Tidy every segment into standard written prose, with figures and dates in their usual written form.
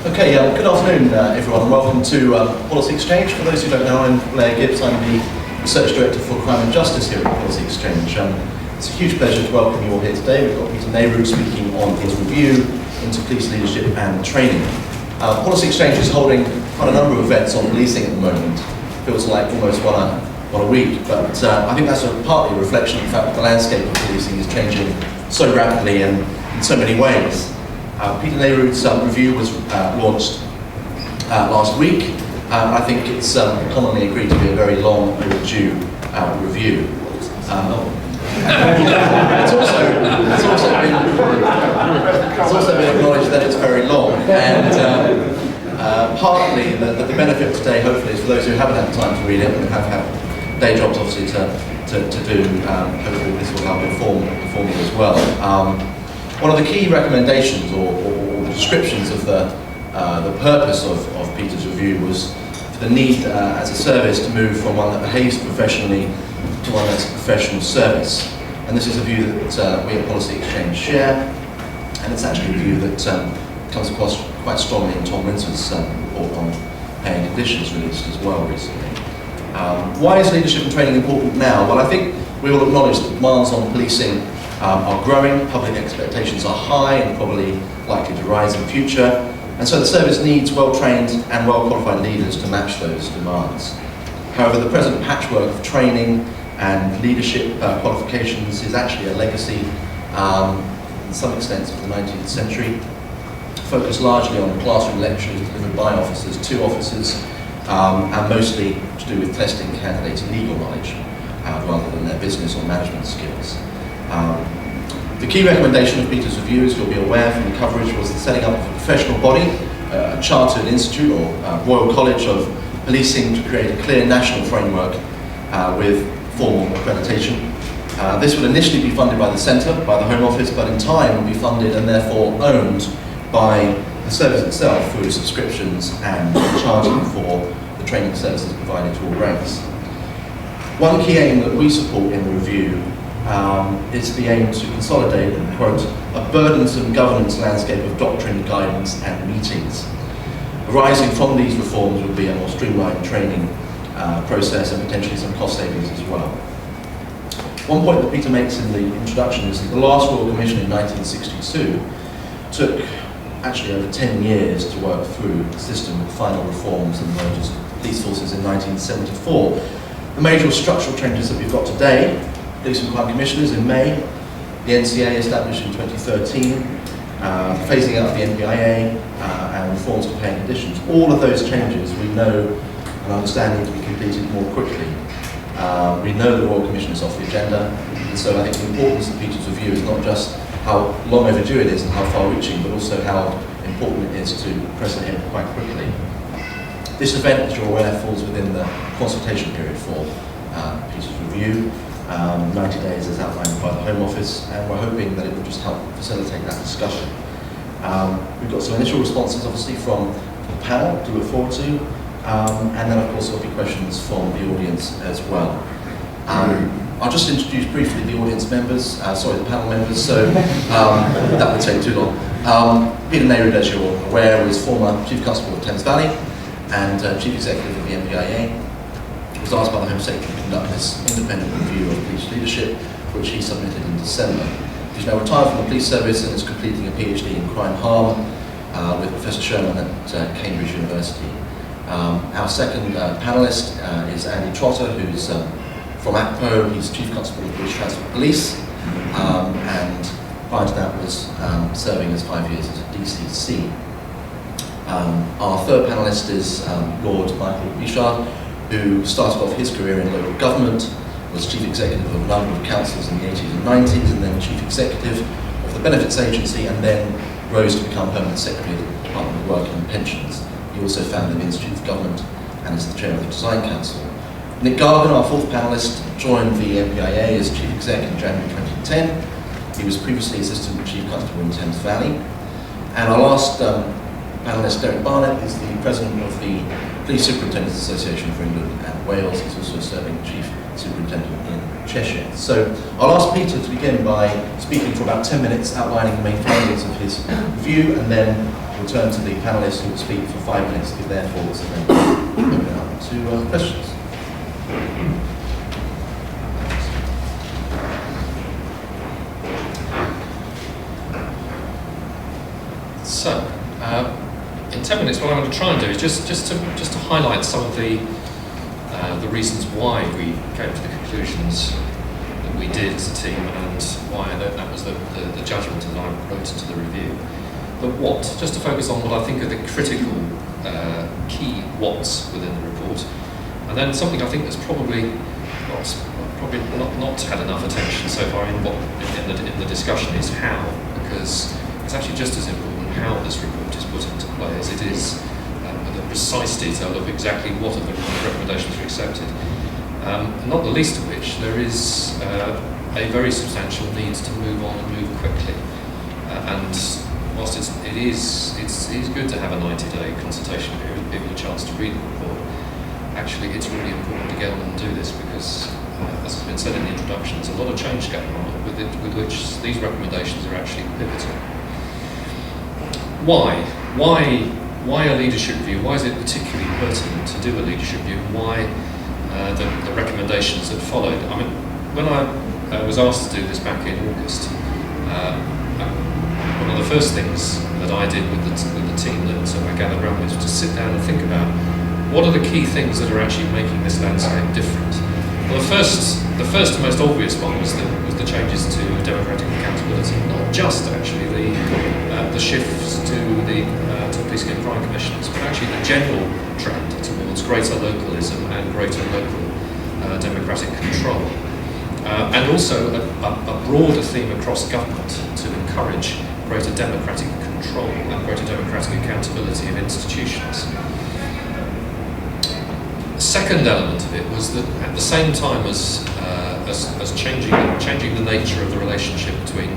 Good afternoon, everyone, and welcome to Policy Exchange. For those who don't know, I'm Blair Gibbs. I'm the Research Director for Crime and Justice here at Policy Exchange. It's a huge pleasure to welcome you all here today. We've got Peter Neyroud speaking on his review into police leadership and training. Policy Exchange is holding quite a number of events on policing at the moment. Feels like almost one a week, but I think that's partly a reflection of the fact that the landscape of policing is changing so rapidly and in so many ways. Peter Neyroud's review was launched last week, and I think it's commonly agreed to be a very long overdue review. It's also been acknowledged that it's very long, and partly the benefit of today, hopefully, is for those who haven't had time to read it and have day jobs, obviously, to do. Hopefully, this will help inform you as well. One of the key recommendations or descriptions of the purpose of Peter's review was the need as a service to move from one that behaves professionally to one that's a professional service. And this is a view that we at Policy Exchange share, and it's actually a view that comes across quite strongly in Tom Winter's report on pay and conditions released as well recently. Why is leadership and training important now? Well, I think we all acknowledge that demands on policing are growing, public expectations are high and probably likely to rise in the future, and so the service needs well-trained and well-qualified leaders to match those demands. However, the present patchwork of training and leadership qualifications is actually a legacy, in some extent, of the 19th century, focused largely on classroom lectures delivered by officers to officers, and mostly to do with testing candidates' legal knowledge, rather than their business or management skills. The key recommendation of Peter's review, as you'll be aware from the coverage, was the setting up of a professional body, a chartered institute or Royal College of Policing, to create a clear national framework with formal accreditation. This will initially be funded by the Centre, by the Home Office, but in time will be funded and therefore owned by the service itself through subscriptions and charging for the training services provided to all ranks. One key aim that we support in the review is the aim to consolidate, and quote, a burdensome governance landscape of doctrine, guidance and meetings. Arising from these reforms would be a more streamlined training process and potentially some cost savings as well. One point that Peter makes in the introduction is that the last Royal Commission in 1962 took actually over 10 years to work through the system with final reforms and mergers of police forces in 1974. The major structural changes that we've got today: Police and Crime Commissioners in May, the NCA established in 2013, phasing out of the NPIA, and reforms to pay and conditions. All of those changes we know and understand need to be completed more quickly. We know the Royal Commission is off the agenda, and so I think the importance of Peter's review is not just how long overdue it is and how far-reaching, but also how important it is to press ahead quite quickly. This event, as you're aware, falls within the consultation period for Peter's review. 90 days as outlined by the Home Office, and we're hoping that it will just help facilitate that discussion. We've got some initial responses, obviously, from the panel to look forward to, and then, of course, there'll be questions from the audience as well. I'll just introduce briefly the audience members, the panel members, so that would take too long. Peter Neyroud, as you're aware, was former Chief Constable of Thames Valley and Chief Executive of the NPIA. Was asked by the Home Secretary to conduct this independent review of police leadership, which he submitted in December. He's now retired from the police service and is completing a PhD in crime harm with Professor Sherman at Cambridge University. Our second panellist is Andy Trotter, who's from ACPO. He's Chief Constable of British Transport Police, and prior to that was serving as 5 years as a DCC. Our third panellist is Lord Michael Bichard, who started off his career in local government, was Chief Executive of a number of councils in the 80s and 90s, and then Chief Executive of the Benefits Agency, and then rose to become Permanent Secretary of the Department of Work and Pensions. He also founded the Institute of Government and is the Chair of the Design Council. Nick Gargan, our fourth panellist, joined the NPIA as Chief Executive in January 2010. He was previously Assistant Chief Constable in Thames Valley. And our last panellist, Derek Barnett, is the President of the Police Superintendents Association for England and Wales. He's also serving Chief Superintendent in Cheshire. So I'll ask Peter to begin by speaking for about 10 minutes, outlining the main findings of his review, and then we'll turn to the panellists who will speak for 5 minutes to give their thoughts, and then open it up to questions. So, in 10 minutes, what I'm going to try and do is just to highlight some of the reasons why we came to the conclusions that we did as a team, and why that was the judgment that I wrote into the review. The what, just to focus on what I think are the critical key whats within the report, and then something I think that's probably not had enough attention so far in the discussion is how, because it's actually just as important how this report is put into play as it is the precise detail of exactly what of the recommendations are accepted. Not the least of which, there is a very substantial need to move on and move quickly. And whilst it is good to have a 90-day consultation period and give you a chance to read the report, actually it's really important to get on and do this because, as has been said in the introduction, there's a lot of change going on with which these recommendations are actually pivotal. Why a leadership review? Why is it particularly pertinent to do a leadership review? And why the recommendations that followed? I mean, when I was asked to do this back in August, one of the first things that I did with the team that I gathered around me was to sit down and think about what are the key things that are actually making this landscape different. Well, the first and most obvious one was the changes to democratic accountability, not just actually the shifts to policing and crime commissions, but actually the general trend towards greater localism and greater local democratic control. And also a broader theme across government to encourage greater democratic control and greater democratic accountability of institutions. The second element of it was that at the same time as changing the nature of the relationship between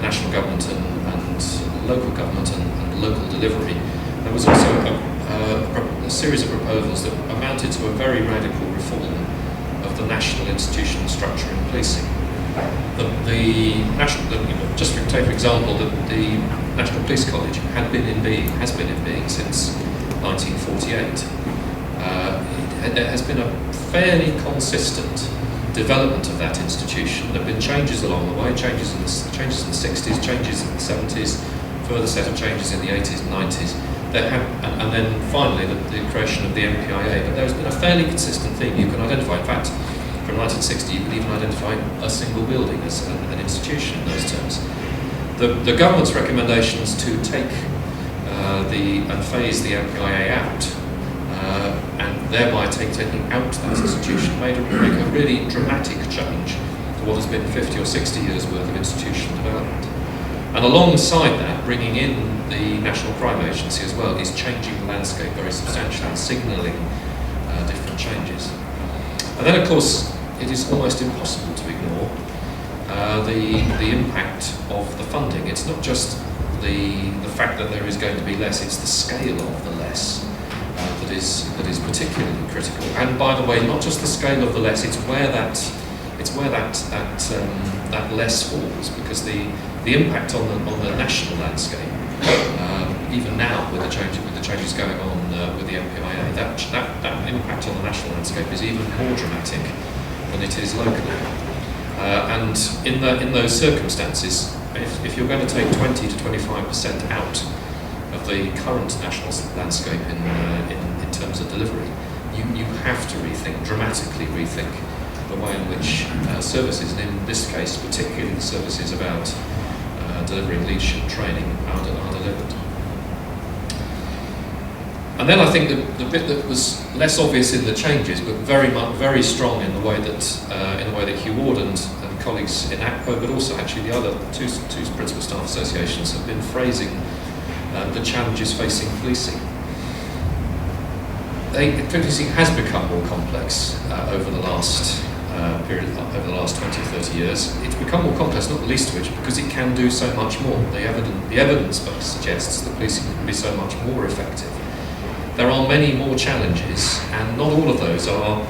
national government and local government and local delivery, there was also a series of proposals that amounted to a very radical reform of the national institutional structure in policing. Just to take for example, the National Police College has been in being since 1948. There has been a fairly consistent development of that institution. There have been changes along the way, changes in the 60s, changes in the 70s, further set of changes in the 80s and 90s. And then finally the creation of the MPIA. But there's been a fairly consistent theme. You can identify, in fact, from 1960, you can even identify a single building as an institution in those terms. The government's recommendations to take and phase the MPIA out, and thereby taking out that institution, make a really dramatic change to what has been 50 or 60 years worth of institutional development. And alongside that, bringing in the National Crime Agency as well is changing the landscape very substantially and signalling different changes. And then, of course, it is almost impossible to ignore the impact of the funding. It's not just the fact that there is going to be less; it's the scale of the less that is particularly critical. And by the way, not just the scale of the less; it's where that less falls, because the impact on the national landscape, even now with the changes going on with the MPIA, that impact on the national landscape is even more dramatic than it is locally. And in those circumstances, if you're going to take 20 to 25% out of the current national landscape in terms of delivery, you have to dramatically rethink the way in which services, and in this case particularly the services about delivering leadership training, are delivered. And then I think the bit that was less obvious in the changes, but very strong in the way that Hugh Ward and colleagues in ACPO, but also actually the other two principal staff associations have been phrasing the challenges facing policing. Policing has become more complex over the last over the last 20 or 30 years. It's become more complex, not the least of which because it can do so much more. The evidence suggests that policing can be so much more effective. There are many more challenges, and not all of those are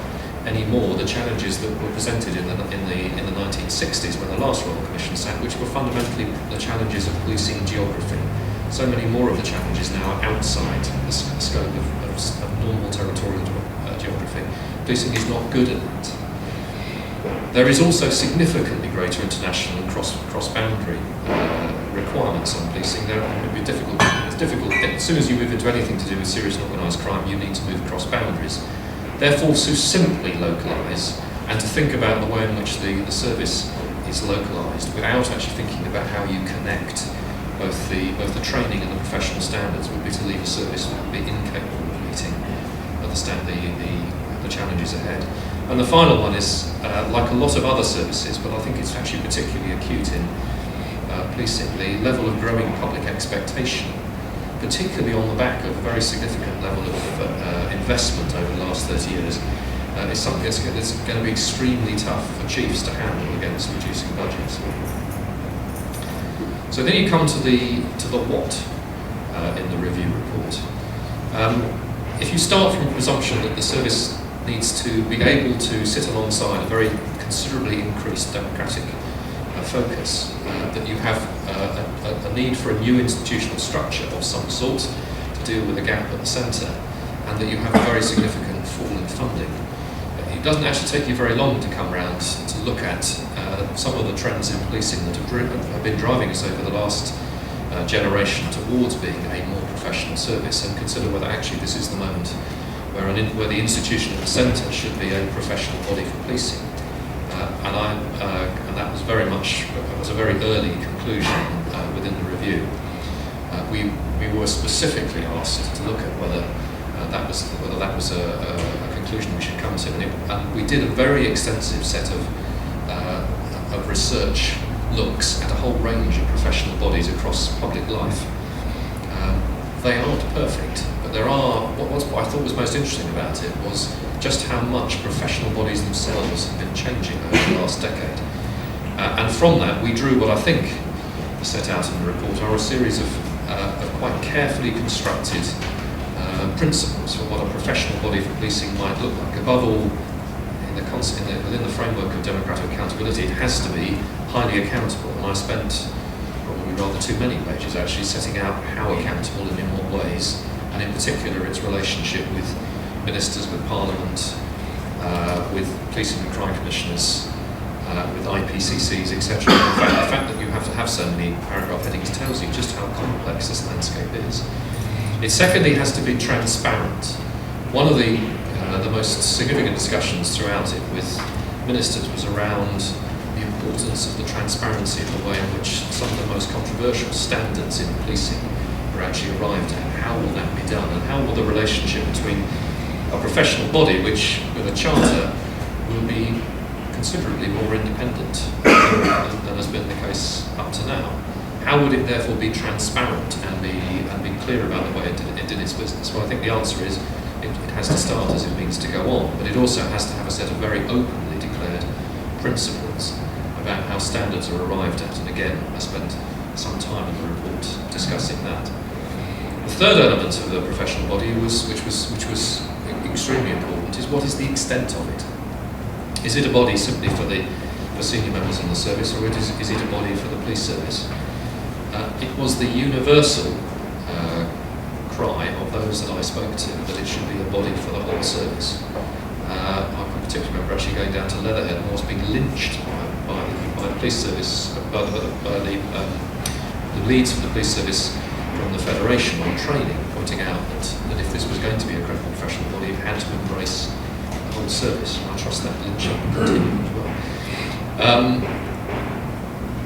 anymore the challenges that were presented in the 1960s when the last Royal Commission sat, which were fundamentally the challenges of policing geography. So many more of the challenges now are outside the scope of normal territorial geography. Policing is not good at that. There is also significantly greater international and cross-boundary requirements on policing. It's difficult. As soon as you move into anything to do with serious and organised crime, you need to move cross boundaries. Therefore, to simply localise and to think about the way in which the service is localised without actually thinking about how you connect both the training and the professional standards would be to leave a service that would be incapable of meeting the challenges ahead. And the final one is, like a lot of other services, but I think it's actually particularly acute in policing, the level of growing public expectation, particularly on the back of a very significant level of investment over the last 30 years, is something that's going to be extremely tough for chiefs to handle against reducing budgets. So then you come to the what in the review report. If you start from a presumption that the service needs to be able to sit alongside a very considerably increased democratic focus, that you have a need for a new institutional structure of some sort to deal with a gap at the centre, and that you have a very significant fall in funding. It doesn't actually take you very long to come round to look at some of the trends in policing that have been driving us over the last generation towards being a more professional service, and consider whether actually this is the moment where the institution at the centre should be a professional body for policing. And that was very much a very early conclusion within the review. We were specifically asked to look at whether that was a conclusion we should come to, and we did a very extensive set of research looks at a whole range of professional bodies across public life. They aren't perfect, but there are. What I thought was most interesting about it was just how much professional bodies themselves have been changing over the last decade. And from that, we drew what I think is set out in the report are a series of quite carefully constructed principles for what a professional body for policing might look like. Above all, within the framework of democratic accountability, it has to be highly accountable. And I spent probably rather too many pages actually setting out how accountable and in what ways, and in particular its relationship with ministers, with Parliament, with police and crime commissioners, with IPCCs, etc. The fact that you have to have so many paragraph headings tells you just how complex this landscape is. It secondly has to be transparent. One of the most significant discussions throughout it with ministers was around the importance of the transparency of the way in which some of the most controversial standards in policing were actually arrived at. How will that be done, and how will the relationship between a professional body, which with a charter will be considerably more independent than has been the case up to now, how would it therefore be transparent and be clear about the way it did its business? Well, I think the answer is it has to start as it means to go on, but it also has to have a set of very openly declared principles about how standards are arrived at. And again, I spent some time in the report discussing that. The third element of the professional body which was extremely important, is what is the extent of it? Is it a body simply for senior members in the service, or is it a body for the police service? It was the universal cry of those that I spoke to that it should be a body for the whole service. I particularly remember actually going down to Leatherhead and was being lynched by the police service, by the leads for the police service from the Federation on training, pointing out that if this was going to be a credible professional body, it had to embrace the whole service. And I trust that lynching will continue as well.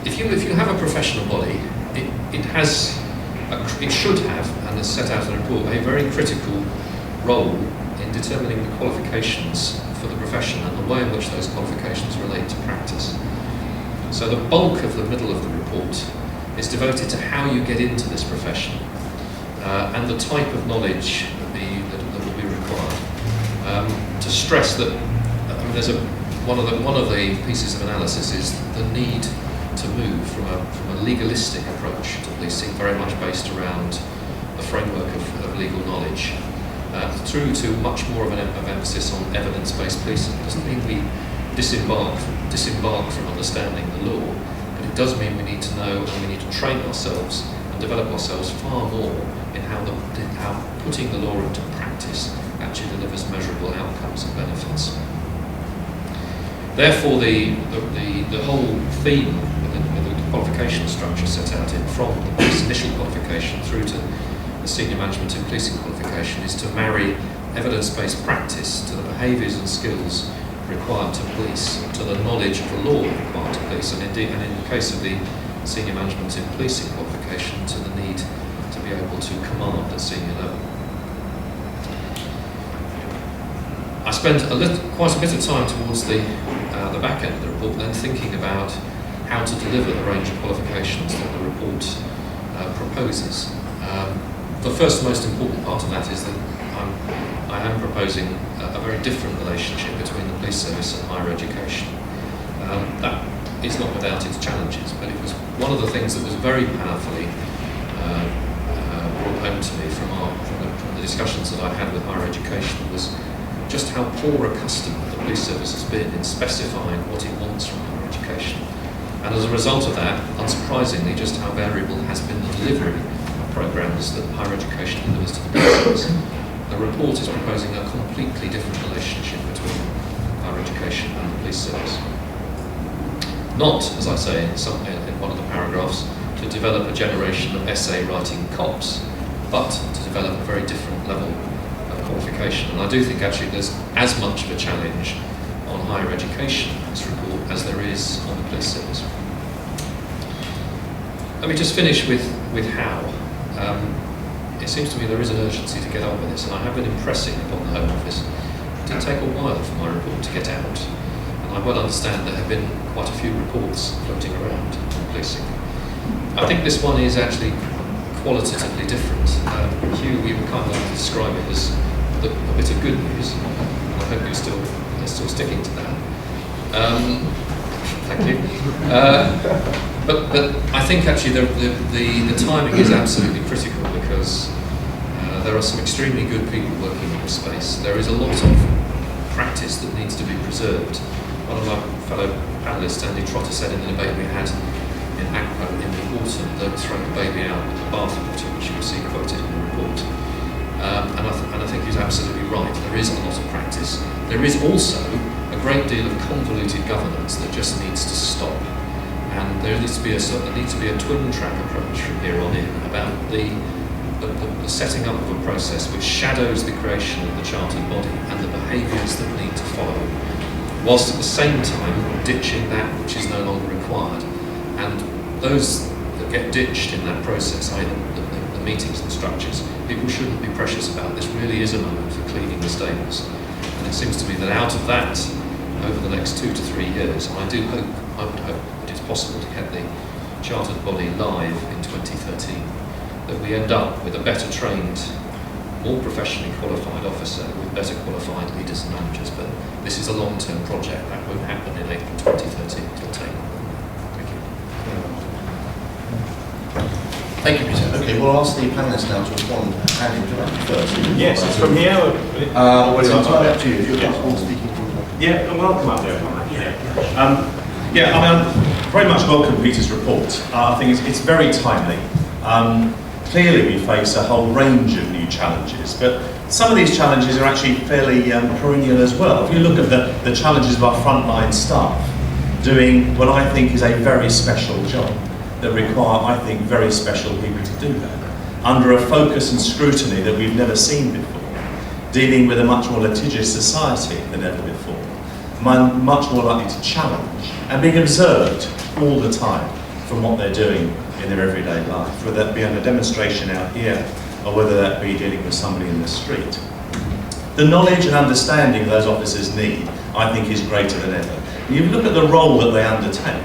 If you have a professional body, it should have, and is set out in the report, a very critical role in determining the qualifications for the profession and the way in which those qualifications relate to practice. So the bulk of the middle of the report is devoted to how you get into this profession and the type of knowledge that will be required. To stress that, there's one of the pieces of analysis is the need to move from a legalistic approach to policing, very much based around the framework of legal knowledge, through to much more of an emphasis on evidence-based policing. It doesn't mean we disembark from understanding the law, but it does mean we need to know and we need to train ourselves and develop ourselves far more in how putting the law into practice actually delivers measurable outcomes and benefits. Therefore, the whole theme with the qualification structure set out from the police initial qualification through to the senior management in policing qualification is to marry evidence-based practice to the behaviours and skills required to police, to the knowledge of the law required to police, and indeed, and in the case of the senior management in policing qualification, to the need to be able to command at senior level. I spent quite a bit of time towards the back end of the report then thinking about how to deliver the range of qualifications that the report proposes. The first most important part of that is that I am proposing a very different relationship between the police service and higher education. That is not without its challenges, but it was one of the things that was very powerfully brought home to me from the discussions that I've had with higher education was just how poor a customer the police service has been in specifying what it wants from higher education. And as a result of that, unsurprisingly, just how variable has been the delivery of programmes that higher education delivers to the police service. The report is proposing a completely different relationship between higher education and the police service. Not, as I say in one of the paragraphs, to develop a generation of essay writing cops, but to develop a very different level of qualification. And I do think actually there's as much of a challenge on higher education in this report as there is on the police service. Let me just finish with how. It seems to me there is an urgency to get on with this, and I have been impressing upon the Home Office. It did take a while for my report to get out, and I well understand there have been quite a few reports floating around on policing. I think this one is actually qualitatively different. Hugh, we would kind of like to describe it as a bit of good news, and I hope you're still sticking to that. Thank you. But I think actually the timing is absolutely critical because there are some extremely good people working in this space. There is a lot of practice that needs to be preserved. One of my fellow panellists, Andy Trotter, said in the debate we had in ACPO in the autumn, don't throw the baby out with the bathwater, which you will see quoted in the report. And I think he's absolutely right. There is a lot of practice. There is also a great deal of convoluted governance that just needs to stop. And there needs to be a twin track approach from here on in about the setting up of a process which shadows the creation of the chartered body and the behaviours that need to follow, whilst at the same time ditching that which is no longer required. And those that get ditched in that process, i.e. the meetings and structures, people shouldn't be precious about. This really is a moment for cleaning the stables. And it seems to me that out of that, over the next 2 to 3 years, I would hope that it's possible to get the chartered body live in 2013, that we end up with a better trained, more professionally qualified officer with better qualified leaders and managers. But this is a long-term project. That won't happen in April 2013. It'll take longer. Thank you. Thank you, Peter. Okay, we'll ask the panellists now to respond. Andy, would you like to first? Yes, it's from here. It's entirely up to you. If you're comfortable speaking. Yeah, well, I'll come up there. Yeah, I mean, I very much welcome Peter's report. I think it's very timely. Clearly, we face a whole range of new challenges, but some of these challenges are actually fairly perennial as well. If you look at the challenges of our frontline staff doing what I think is a very special job that require, I think, very special people to do that, under a focus and scrutiny that we've never seen before, dealing with a much more litigious society than ever before, much more likely to challenge and being observed all the time from what they're doing in their everyday life, whether that be on a demonstration out here or whether that be dealing with somebody in the street. The knowledge and understanding those officers need, I think, is greater than ever. When you look at the role that they undertake,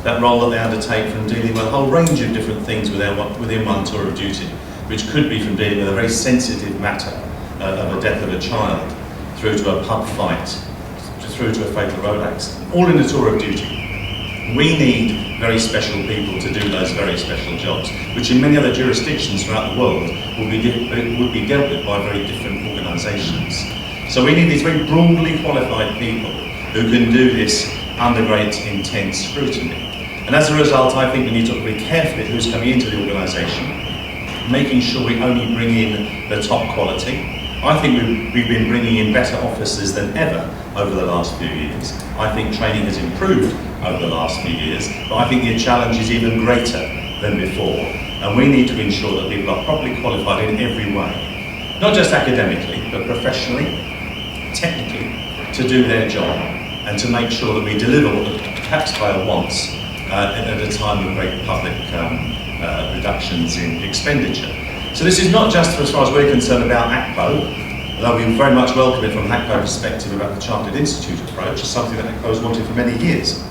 that role that they undertake from dealing with a whole range of different things within one tour of duty, which could be from dealing with a very sensitive matter of the death of a child, through to a pub fight, through to a fatal road accident, all in the tour of duty. We need very special people to do those very special jobs, which in many other jurisdictions throughout the world would be dealt with by very different organisations. So we need these very broadly qualified people who can do this under great intense scrutiny. And as a result, I think we need to look very carefully at who's coming into the organisation, making sure we only bring in the top quality. I think we've been bringing in better officers than ever over the last few years. I think training has improved over the last few years, but I think the challenge is even greater than before. And we need to ensure that people are properly qualified in every way, not just academically, but professionally, technically, to do their job and to make sure that we deliver what the taxpayer wants at a time of great public reductions in expenditure. So this is not just, as far as we're concerned, about ACPO, although we very much welcome it from an ACPO perspective about the Chartered Institute approach. It's something that ACPO has wanted for many years.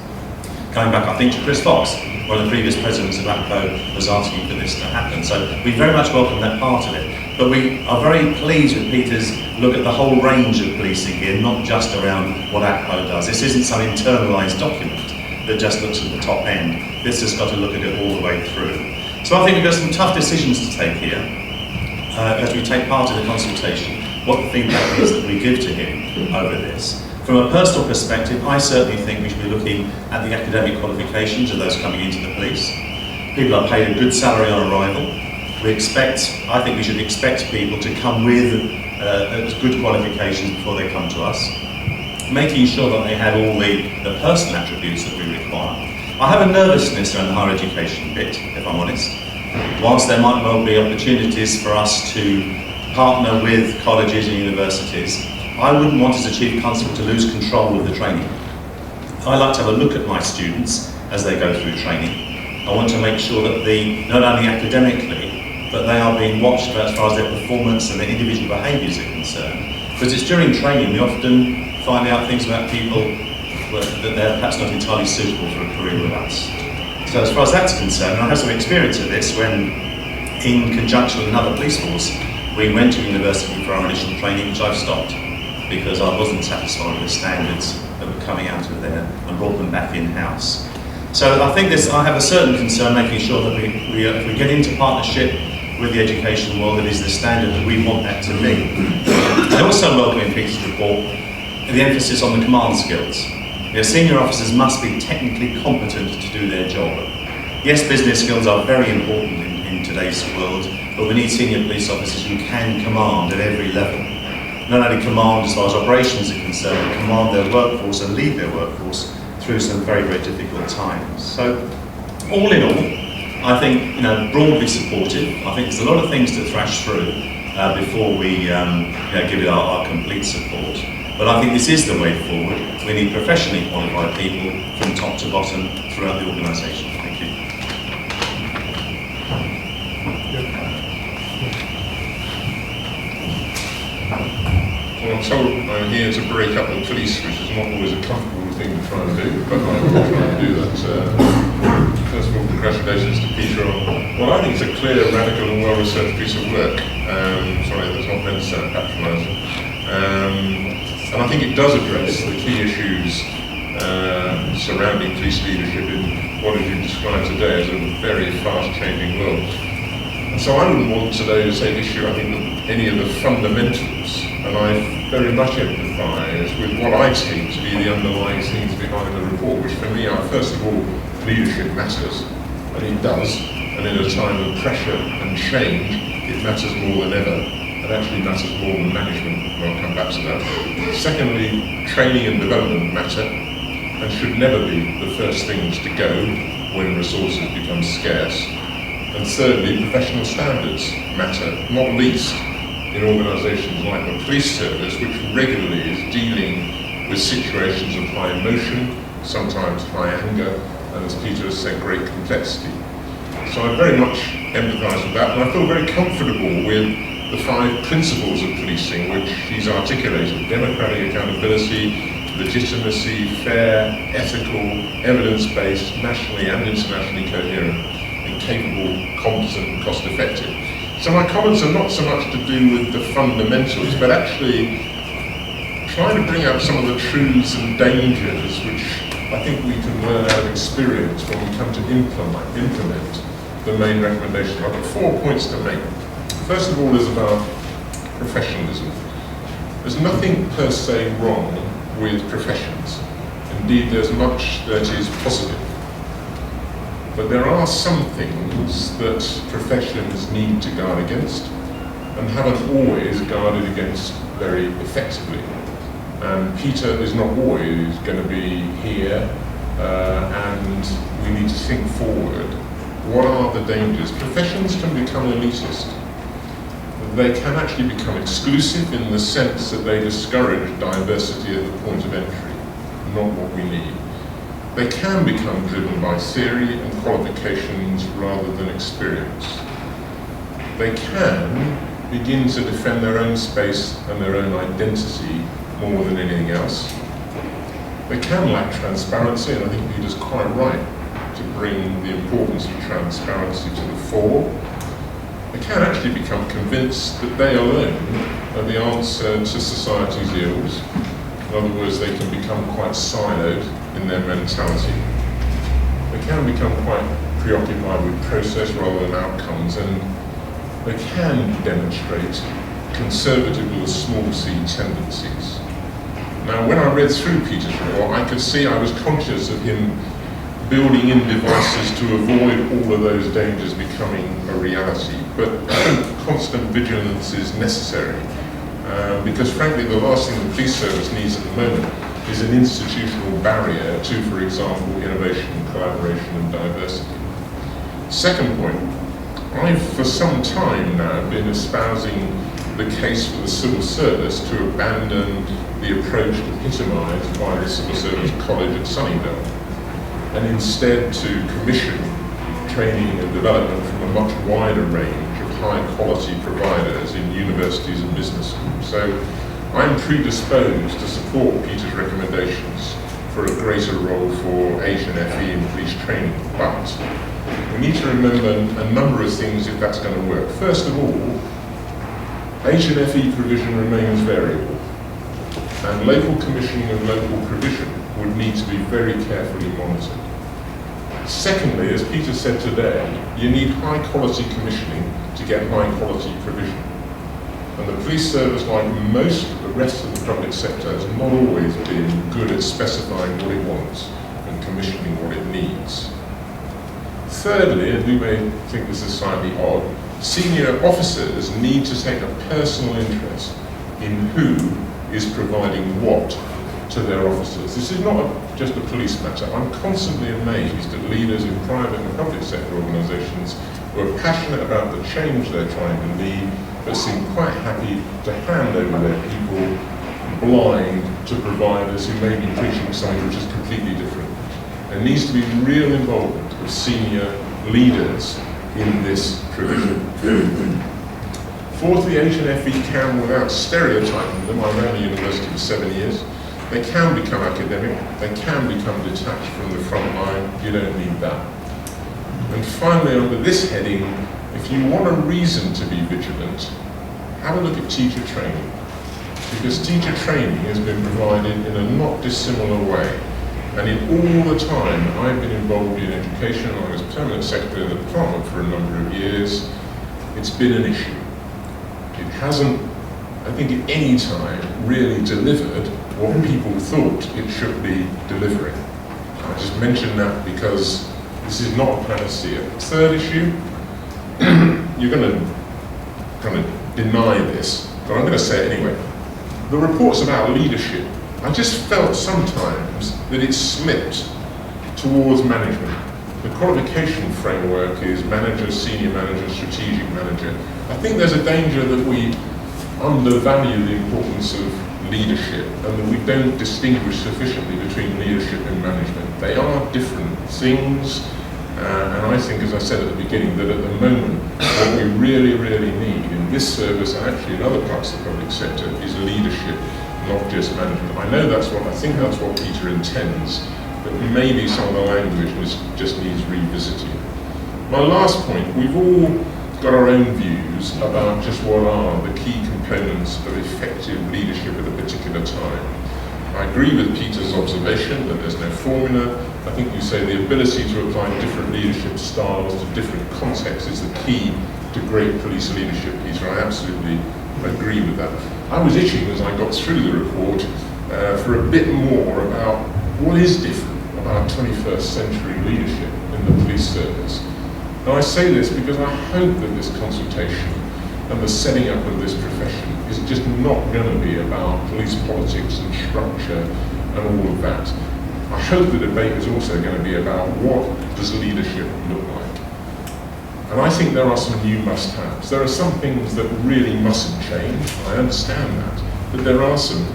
Going back, I think, to Chris Fox, one of the previous presidents of ACPO was asking for this to happen. So we very much welcome that part of it. But we are very pleased with Peter's look at the whole range of policing here, not just around what ACPO does. This isn't some internalised document that just looks at the top end. This has got to look at it all the way through. So I think we've got some tough decisions to take here as we take part in the consultation, what the feedback is that we give to him over this. From a personal perspective, I certainly think we should be looking at the academic qualifications of those coming into the police. People are paid a good salary on arrival. I think we should expect people to come with good qualifications before they come to us, making sure that they have all the personal attributes that we require. I have a nervousness around the higher education bit, if I'm honest. Whilst there might well be opportunities for us to partner with colleges and universities, I wouldn't want as a Chief Constable to lose control of the training. I like to have a look at my students as they go through training. I want to make sure that not only academically, but they are being watched as far as their performance and their individual behaviours are concerned. Because it's during training we often find out things about people that they're perhaps not entirely suitable for a career with us. So as far as that's concerned, I have some experience of this when, in conjunction with another police force, we went to university for our initial training, which I've stopped because I wasn't satisfied with the standards that were coming out of there and brought them back in-house. So I think I have a certain concern making sure that if we get into partnership with the education world, it is the standard that we want that to be. I also welcome in Peter's report the emphasis on the command skills. Senior officers must be technically competent to do their job. Yes, business skills are very important in today's world, but we need senior police officers who can command at every level. Not only command as far as operations are concerned, but command their workforce and lead their workforce through some very, very difficult times. So, all in all, I think, broadly supportive. I think there's a lot of things to thrash through before we give it our complete support. But I think this is the way forward. We need professionally qualified people from top to bottom throughout the organisation. Thank you. Well, I'm told I'm here to break up the police, which is not always a comfortable thing to try and do, but I will try and do that. First of all, congratulations to Peter on what I think is a clear, radical and well-researched piece of work. Sorry, that's not meant to sound patronising. And I think it does address the key issues surrounding police leadership in what as you described today as a very fast-changing world. And so I wouldn't want today to take issue, I think, with any of the fundamentals, and I very much empathise with what I take to be the underlying things behind the report, which for me are, first of all, leadership matters, and it does, and in a time of pressure and change, it matters more than ever. It actually matters more than management, and I'll come back to that. Secondly, training and development matter, and should never be the first things to go when resources become scarce. And thirdly, professional standards matter, not least in organisations like the police service, which regularly is dealing with situations of high emotion, sometimes high anger, and as Peter has said, great complexity. So I very much empathise with that, and I feel very comfortable with the 5 principles of policing which he's articulated: democratic accountability, legitimacy, fair, ethical, evidence-based, nationally and internationally coherent, and capable, competent and cost-effective. So my comments are not so much to do with the fundamentals, but actually trying to bring out some of the truths and dangers which I think we can learn out of experience when we come to implement the main recommendation. I've got 4 points to make. First of all is about professionalism. There's nothing per se wrong with professions. Indeed, there's much that is positive. But there are some things that professions need to guard against and haven't always guarded against very effectively. And Peter is not always going to be here, and we need to think forward. What are the dangers? Professions can become elitist. They can actually become exclusive in the sense that they discourage diversity at the point of entry, not what we need. They can become driven by theory and qualifications rather than experience. They can begin to defend their own space and their own identity more than anything else. They can lack transparency, and I think Peter's quite right to bring the importance of transparency to the fore. They can actually become convinced that they alone are the answer to society's ills. In other words, they can become quite siloed in their mentality. They can become quite preoccupied with process rather than outcomes, and they can demonstrate conservative or small c tendencies. Now, when I read through Peter's report, I could see I was conscious of him building in devices to avoid all of those dangers becoming a reality. But I think constant vigilance is necessary, because frankly the last thing the police service needs at the moment is an institutional barrier to, for example, innovation, collaboration and diversity. Second point, I've for some time now been espousing the case for the civil service to abandon the approach epitomised by the Civil Service College at Sunnyvale, and instead to commission training and development from a much wider range of high-quality providers in universities and business schools. So I'm predisposed to support Peter's recommendations for a greater role for H&FE in police training, but we need to remember a number of things if that's going to work. First of all, H&FE provision remains variable, and local commissioning of local provision would need to be very carefully monitored. Secondly, as Peter said today, you need high quality commissioning to get high quality provision. And the police service, like most of the rest of the public sector, has not always been good at specifying what it wants and commissioning what it needs. Thirdly, and we may think this is slightly odd, senior officers need to take a personal interest in who is providing what to their officers. This is not just a police matter. I'm constantly amazed at leaders in private and public sector organisations who are passionate about the change they're trying to lead, but seem quite happy to hand over their people blind to providers who may be preaching something which is completely different. There needs to be real involvement of senior leaders in this provision. Fourthly, H&FE can, without stereotyping them, I ran a university for 7 years, they can become academic, they can become detached from the front line. You don't need that. And finally, under this heading, if you want a reason to be vigilant, have a look at teacher training. Because teacher training has been provided in a not dissimilar way. And in all the time I've been involved in education, I was permanent secretary of the department for a number of years, it's been an issue. It hasn't, I think at any time, really delivered what people thought it should be delivering. I just mention that because this is not a panacea. Third issue, you're going to kind of deny this, but I'm going to say it anyway. The reports about leadership, I just felt sometimes that it slipped towards management. The qualification framework is manager, senior manager, strategic manager. I think there's a danger that we undervalue the importance of leadership and that we don't distinguish sufficiently between leadership and management. They are different things, and I think, as I said at the beginning, that at the moment what we really, really need in this service and actually in other parts of the public sector is leadership, not just management. I know I think that's what Peter intends, but maybe some of the language just needs revisiting. My last point, we've all got our own views about just what are the key components of effective leadership at a particular time. I agree with Peter's observation that there's no formula. I think you say the ability to apply different leadership styles to different contexts is the key to great police leadership, Peter. I absolutely agree with that. I was itching as I got through the report for a bit more about what is different about 21st century leadership in the police service. Now I say this because I hope that this consultation and the setting up of this profession is just not going to be about police politics and structure and all of that. I hope the debate is also going to be about what does leadership look like. And I think there are some new must-haves. There are some things that really mustn't change, I understand that, but there are some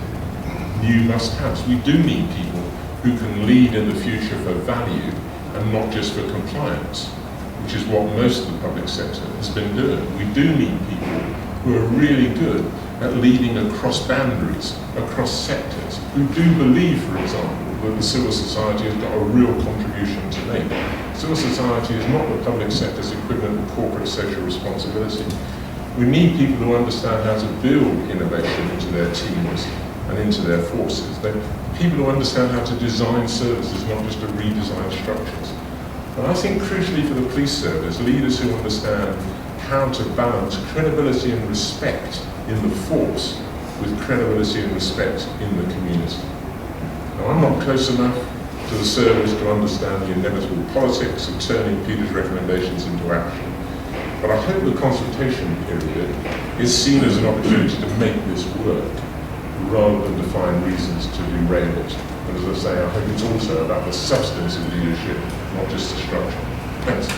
new must-haves. We do need people who can lead in the future for value and not just for compliance, which is what most of the public sector has been doing. We do need people who are really good at leading across boundaries, across sectors, who do believe, for example, that the civil society has got a real contribution to make. Civil society is not the public sector's equivalent of corporate social responsibility. We need people who understand how to build innovation into their teams and into their forces. They're people who understand how to design services, not just to redesign structures. And I think crucially for the police service, leaders who understand how to balance credibility and respect in the force with credibility and respect in the community. Now, I'm not close enough to the service to understand the inevitable politics of turning Peter's recommendations into action. But I hope the consultation period is seen as an opportunity to make this work, rather than to find reasons to derail it. And as I say, I hope it's also about the substance of leadership, not just the structure. Thanks.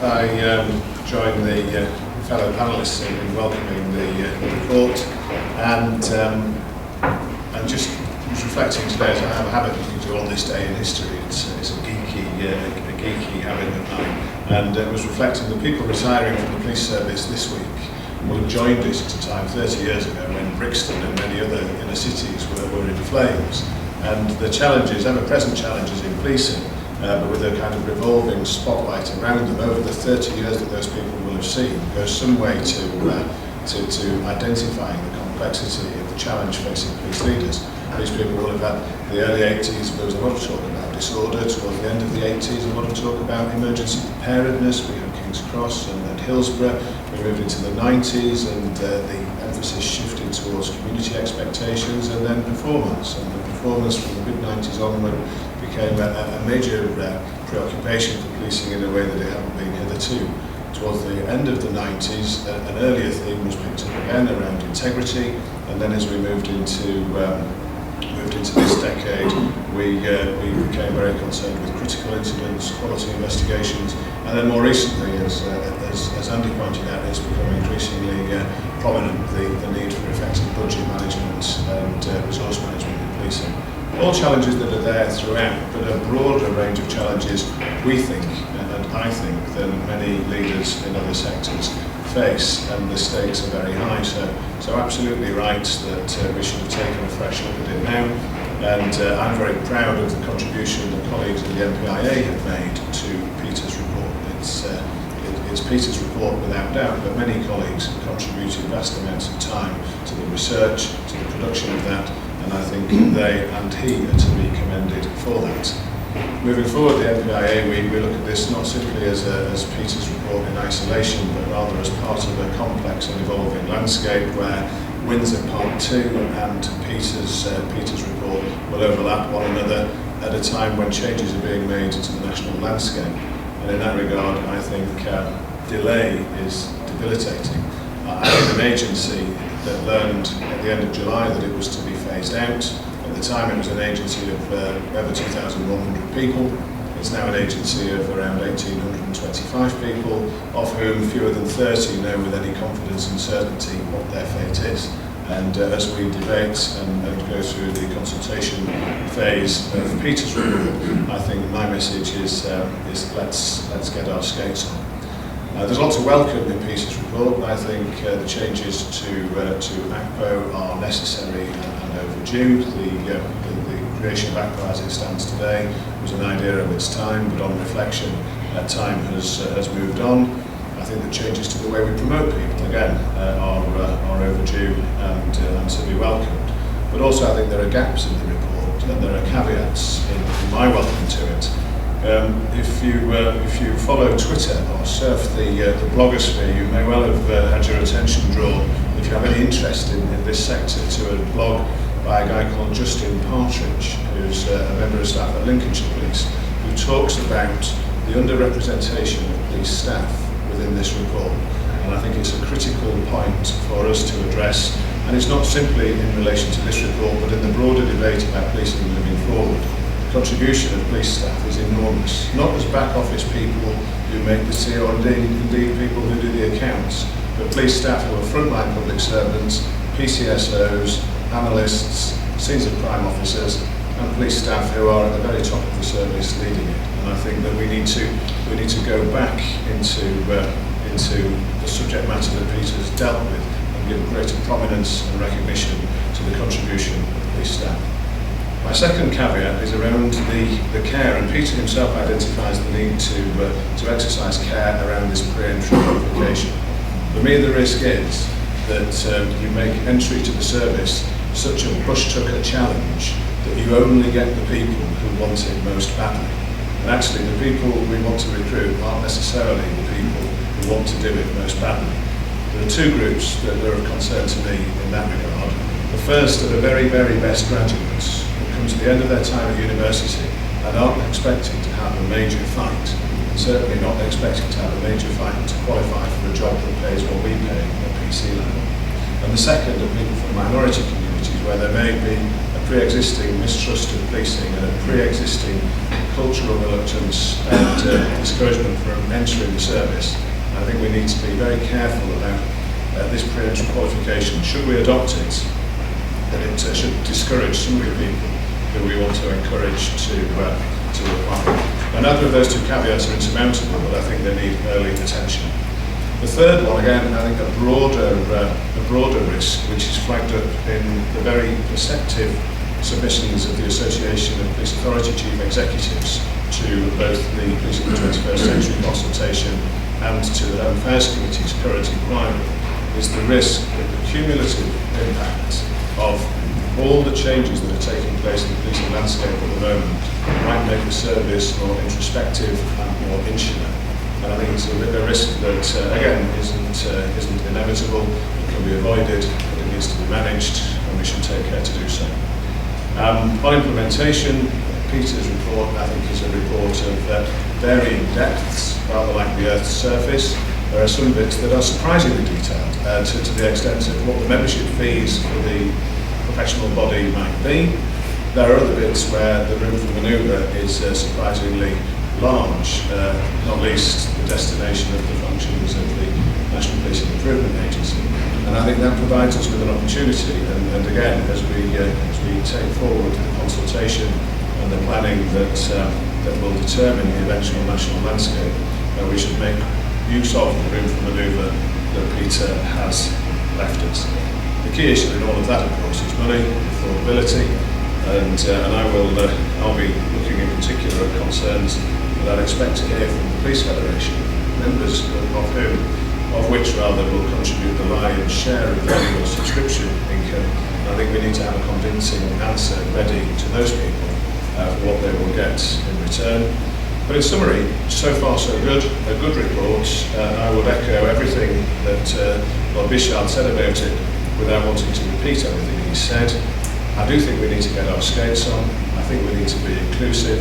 I join the fellow panellists in welcoming the report, and just was reflecting today, as I have a habit of doing on this day in history. It's a geeky habit of mine, and was reflecting the people retiring from the police service this week will have joined us at a time 30 years ago when Brixton and many other inner cities were in flames, and the challenges, ever-present challenges in policing, but with a kind of revolving spotlight around them over the 30 years that those people will have seen, goes some way to identifying the complexity of the challenge facing police leaders. These people will have had the early 80s, there was a lot of talk about disorder. Towards the end of the 80s, a lot of talk about emergency preparedness. We had King's Cross and Hillsborough. We moved into the 90s, and the emphasis shifted towards community expectations and then performance. And the performance from the mid-90s onward became a major preoccupation for policing in a way that it hadn't been hitherto. Towards the end of the 90s, an earlier theme was picked up again around integrity, and then as we moved into this decade, we became very concerned with critical incidents, quality investigations, and then more recently, as Andy pointed out, it's become increasingly prominent the need for effective budget management and resource management in policing. All challenges that are there throughout, but a broader range of challenges, we think, and I think, than many leaders in other sectors face, and the stakes are very high. So absolutely right that we should have taken a fresh look at it now, and I'm very proud of the contribution that colleagues in the MPIA have made to Peter's report. It's Peter's report without doubt, but many colleagues have contributed vast amounts of time to the research, to the production of that, and I think they and he are to be commended for that. Moving forward, the MPIA, we look at this not simply as Peter's report in isolation, but rather as part of a complex and evolving landscape where Windsor Part 2 and Peter's report will overlap one another at a time when changes are being made to the national landscape. And in that regard, I think delay is debilitating. I had an agency that learned at the end of July that it was to be phased out. At the time, it was an agency of over 2,100 people. It's now an agency of around 1,825 people, of whom fewer than 30 know with any confidence and certainty what their fate is. And as we debate and go through the consultation phase of Peter's report, I think my message is let's get our skates on. There's lots of welcome in Peter's report, and I think the changes to ACPO are necessary and overdue. The creation of ACPA as it stands today was an idea of its time, but on reflection, time has moved on. I think the changes to the way we promote people, again, are overdue and to be welcomed. But also I think there are gaps in the report and there are caveats in my welcome to it. If you follow Twitter or surf the blogosphere, you may well have had your attention drawn, if you have any interest in this sector, to a blog by a guy called Justin Partridge, who's a member of staff at Lincolnshire Police, who talks about the underrepresentation of police staff within this report. And I think it's a critical point for us to address, and it's not simply in relation to this report, but in the broader debate about policing moving forward. The contribution of police staff is enormous, not as back office people who make the tea, or indeed people who do the accounts, but police staff who are frontline public servants, PCSOs, panellists, senior crime officers, and police staff who are at the very top of the service leading it. And I think that we need to go back into the subject matter that Peter's dealt with and give greater prominence and recognition to the contribution of police staff. My second caveat is around the care, and Peter himself identifies the need to exercise care around this pre-entry qualification. For me, the risk is that you make entry to the service such a bush-tucker challenge that you only get the people who want it most badly. And actually the people we want to recruit aren't necessarily the people who want to do it most badly. There are two groups that are of concern to me in that regard. The first are the very, very best graduates who come to the end of their time at university and aren't expecting to have a major fight, certainly not expecting to have a major fight to qualify for a job that pays what we pay at PC level. And the second are people from minority communities where there may be a pre-existing mistrust of policing and a pre-existing cultural reluctance and discouragement from entering the service. I think we need to be very careful about this pre-entry qualification. Should we adopt it, that it should discourage some of the people who we want to encourage to apply. And neither of those two caveats are insurmountable, but I think they need early attention. The third one, again, I think a broader risk, which is flagged up in the very perceptive submissions of the Association of Police Authority Chief Executives to both the Policing the 21st Century consultation and to the Home Affairs Committee's current inquiry, is the risk that the cumulative impact of all the changes that are taking place in the policing landscape at the moment might make the service more introspective and more insular. And I think it's a risk that, again, isn't inevitable, it can be avoided, but it needs to be managed, and we should take care to do so. On implementation, Peter's report, I think, is a report of varying depths, rather like the Earth's surface. There are some bits that are surprisingly detailed to the extent of what the membership fees for the professional body might be. There are other bits where the room for manoeuvre is surprisingly large, not least the destination of the functions of the National Policing Improvement Agency. And I think that provides us with an opportunity, and again, as we take forward the consultation and the planning that will determine the eventual national landscape, we should make use of the room for manoeuvre that Peter has left us. The key issue in all of that, of course, is money, affordability, and I'll be looking in particular at concerns that I'd expect to hear from the Police Federation, members of which will contribute the lion's share of the annual subscription income. And I think we need to have a convincing answer ready to those people for what they will get in return. But in summary, so far so good, a good report. I would echo everything that Lord Bichard said about it without wanting to repeat everything he said. I do think we need to get our skates on. I think we need to be inclusive.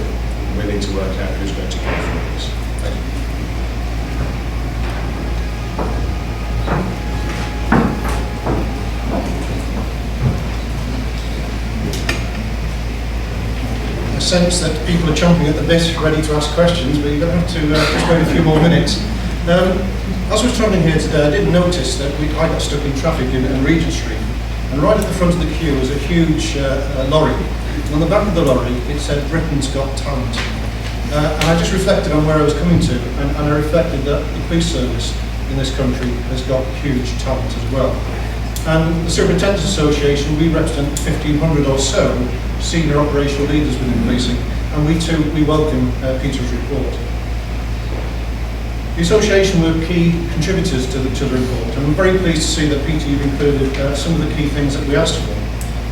We need to work out who's going to pay for this. Thank you. I sense that people are chomping at the bit, ready to ask questions, but you're going to have to just wait a few more minutes. As I was travelling here today, I did notice that I got stuck in traffic in Regent Street, and right at the front of the queue was a huge lorry. And on the back of the lorry, it said, "Britain's Got Talent." And I just reflected on where I was coming to, and I reflected that the police service in this country has got huge talent as well. And the Superintendents Association, we represent 1,500 or so senior operational leaders within policing, and we welcome Peter's report. The association were key contributors to the report, and I'm very pleased to see that, Peter, you've included some of the key things that we asked for.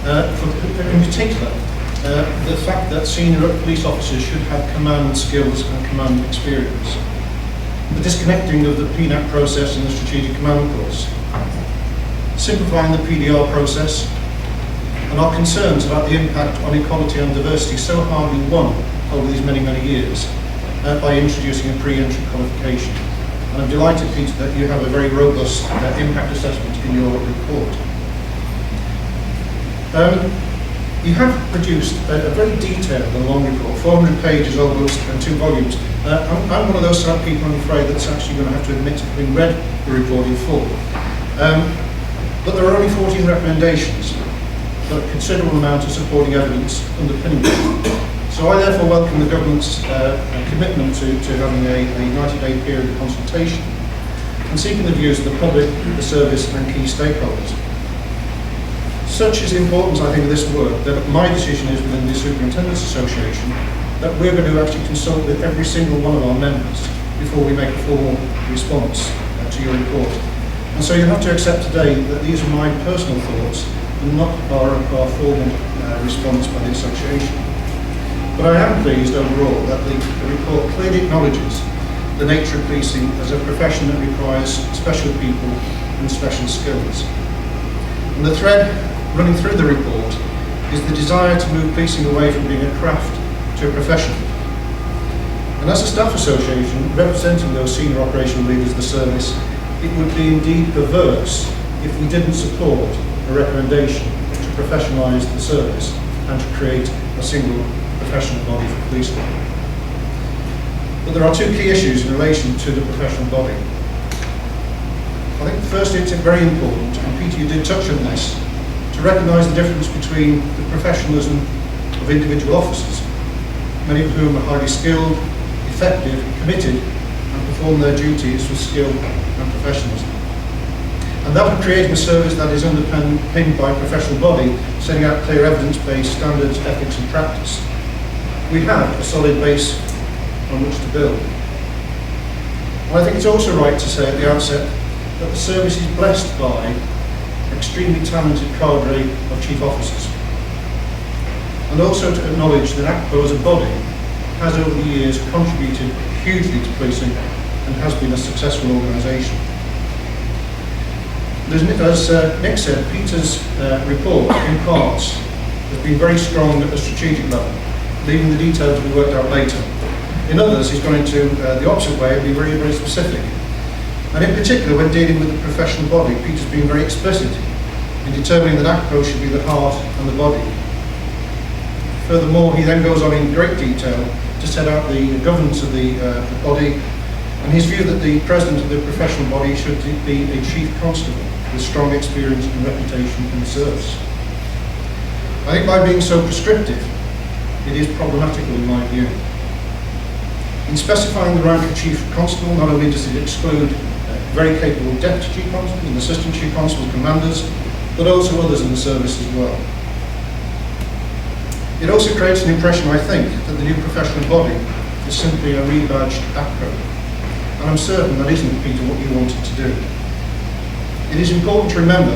In particular, the fact that senior police officers should have command skills and command experience. The disconnecting of the PNAC process and the strategic command course. Simplifying the PDR process, and our concerns about the impact on equality and diversity so hardly won over these many, many years by introducing a pre-entry qualification. And I'm delighted, Peter, that you have a very robust impact assessment in your report. You have produced a very detailed and long report, 400 pages almost, and 2 volumes. I'm one of those sort of people, I'm afraid, that's actually going to have to admit having read the report in full. But there are only 14 recommendations, but a considerable amount of supporting evidence underpinning it. So I therefore welcome the government's commitment to having a 90-day period of consultation and seeking the views of the public, the service and key stakeholders. Such is the importance, I think, of this work, that my decision is within the Superintendents Association that we're going to actually consult with every single one of our members before we make a formal response to your report. And so you have to accept today that these are my personal thoughts and not our formal response by the Association. But I am pleased overall that the report clearly acknowledges the nature of policing as a profession that requires special people and special skills. And the thread running through the report is the desire to move policing away from being a craft to a profession. And as a staff association representing those senior operational leaders of the service, it would be indeed perverse if we didn't support a recommendation to professionalise the service and to create a single professional body for policing. But there are 2 key issues in relation to the professional body. I think firstly it's very important, and Peter, you did touch on this, to recognise the difference between the professionalism of individual officers, many of whom are highly skilled, effective, committed, and perform their duties with skill and professionalism. And that of creating a service that is underpinned by a professional body, setting out clear evidence-based standards, ethics and practice. We have a solid base on which to build. And I think it's also right to say at the outset that the service is blessed by an extremely talented cadre of chief officers. And also to acknowledge that ACPO as a body has over the years contributed hugely to policing and has been a successful organisation. As Nick said, Peter's report in parts has been very strong at the strategic level, leaving the details to be worked out later. In others, he's gone into the opposite way and be very, very specific. And in particular, when dealing with the professional body, Peter's been very explicit in determining that ACPO should be the heart and the body. Furthermore, he then goes on in great detail to set out the governance of the body, and his view that the president of the professional body should be a chief constable with strong experience and reputation in the service. I think by being so prescriptive, it is problematical in my view. In specifying the rank of chief constable, not only does it exclude very capable deputy chief constables and assistant chief constables, commanders, but also others in the service as well. It also creates an impression, I think, that the new professional body is simply a rebadged ACPO. And I'm certain that isn't, Peter, what you wanted to do. It is important to remember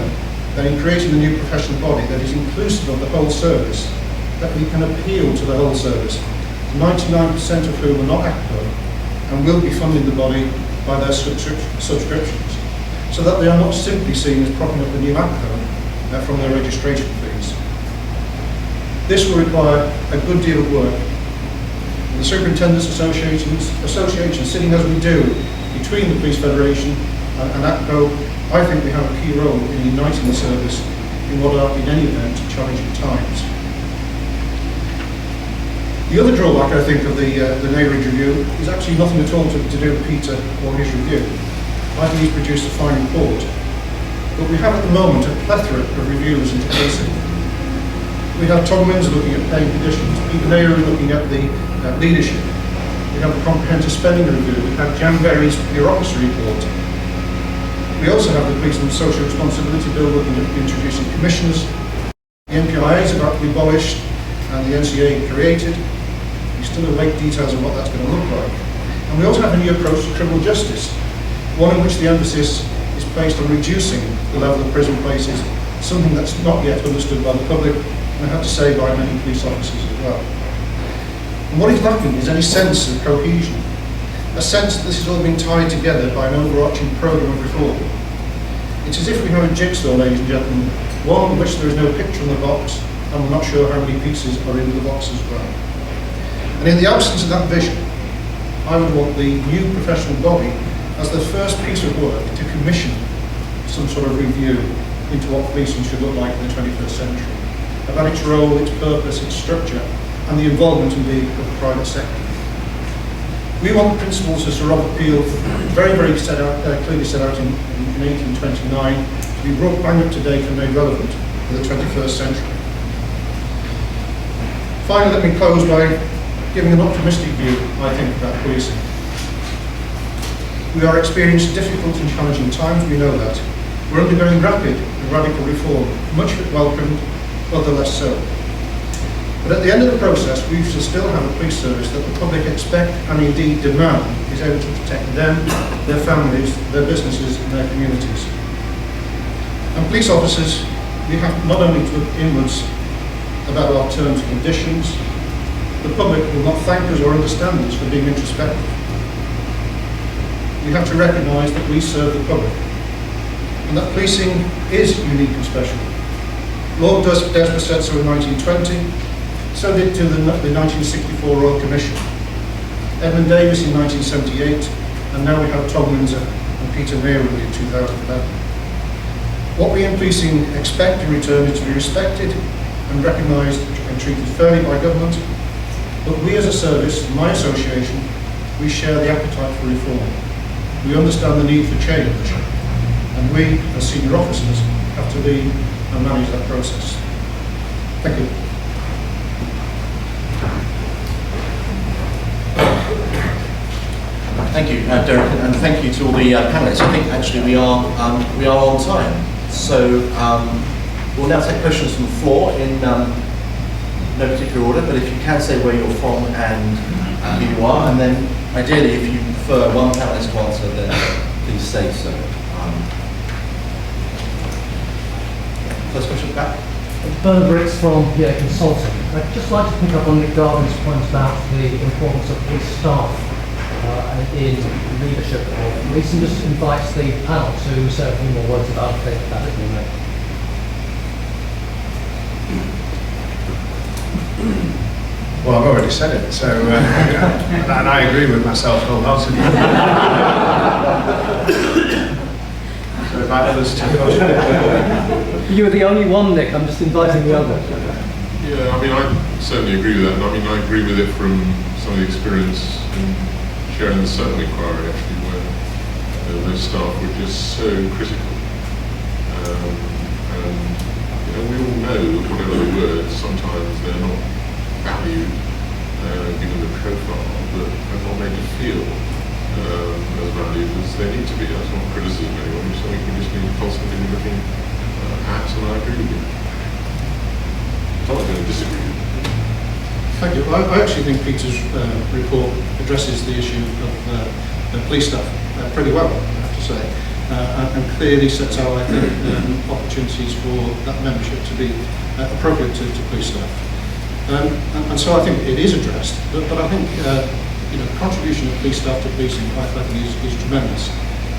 that in creating the new professional body that is inclusive of the whole service, that we can appeal to the whole service, 99% of whom are not ACPO and will be funding the body by their subscriptions, so that they are not simply seen as propping up the new ACPO from their registration fees. This will require a good deal of work. And the Superintendents Association, sitting as we do between the Police Federation and ACPO, I think we have a key role in uniting the service in what are, in any event, challenging times. The other drawback, I think, of the Neyroud review is actually nothing at all to do with Peter or his review. I think he's produced a fine report. But we have at the moment a plethora of reviews into policing. We have Tom Windsor looking at paying conditions, Peter Neyroud looking at the leadership. We have the comprehensive spending review. We have Jan Berry's bureaucracy report. We We also have the Policeman's Social Responsibility Bill looking at introducing commissions. The MPIA is about to be abolished and the NCA created. We still await details of what that's going to look like. And we also have a new approach to criminal justice, one in which the emphasis is placed on reducing the level of prison places, something that's not yet understood by the public, and I have to say by many police officers as well. And what is lacking is any sense of cohesion, a sense that this has all been tied together by an overarching programme of reform. It's as if we have a jigsaw, ladies and gentlemen, one in which there is no picture on the box, and we're not sure how many pieces are in the box as well. And in the absence of that vision, I would want the new professional body as the first piece of work to commission some sort of review into what policing should look like in the 21st century, about its role, its purpose, its structure, and the involvement indeed of the private sector. We want the principles, as Sir Robert Peel very, very clearly set out in 1829, to be brought bang up to date and made relevant for the 21st century. Finally, let me close by giving an optimistic view, I think, about policing. We are experiencing difficult and challenging times, we know that. We're undergoing rapid and radical reform, much of it welcomed, other less so. But at the end of the process, we should still have a police service that the public expect and indeed demand is able to protect them, their families, their businesses and their communities. And police officers, we have not only to look inwards about our terms and conditions, the public will not thank us or understand us for being introspective. We have to recognise that we serve the public and that policing is unique and special. Lord Desborough said so in 1920, so did to the 1964 Royal Commission, Edmund Davis in 1978, and now we have Tom Windsor and Peter Neyroud in 2011. What we in policing expect in return is to be respected and recognised and treated fairly by government, but we as a service, my association, we share the appetite for reform. We understand the need for change, and we, as senior officers, have to lead and manage that process. Thank you. Thank you, Derek, and thank you to all the panellists. I think actually we are on time. So we'll now take questions from the floor in no particular order, but if you can say where you're from and who you are, and then ideally if you prefer one panellist to answer, then please say so. First question back. Bernard Briggs from PA Consulting. I'd just like to pick up on Nick Gargan's point about the importance of police staff in leadership of police, and just invites the panel to say a few more words about it. Well, I've already said it, so and I agree with myself wholeheartedly. So invite others to. You were the only one, Nick. I'm just inviting the others. Yeah, I mean, I certainly agree with that. And I mean, I agree with it from some of the experience in sharing the Sutton inquiry, actually, where those staff were just so critical. And you know, we all know that whatever the words, sometimes they're not valued, given the profile, but they're not made to feel as valued as they need to be. That's not criticism anyway, it's something we just need to constantly be looking at, and I agree with you. I'm not going to disagree with you. Thank you. I actually think Peter's report addresses the issue of police staff pretty well, I have to say, and clearly sets out, I think, opportunities for that membership to be appropriate to police staff. And so I think it is addressed, but I think the contribution of police staff to policing, I think, is tremendous.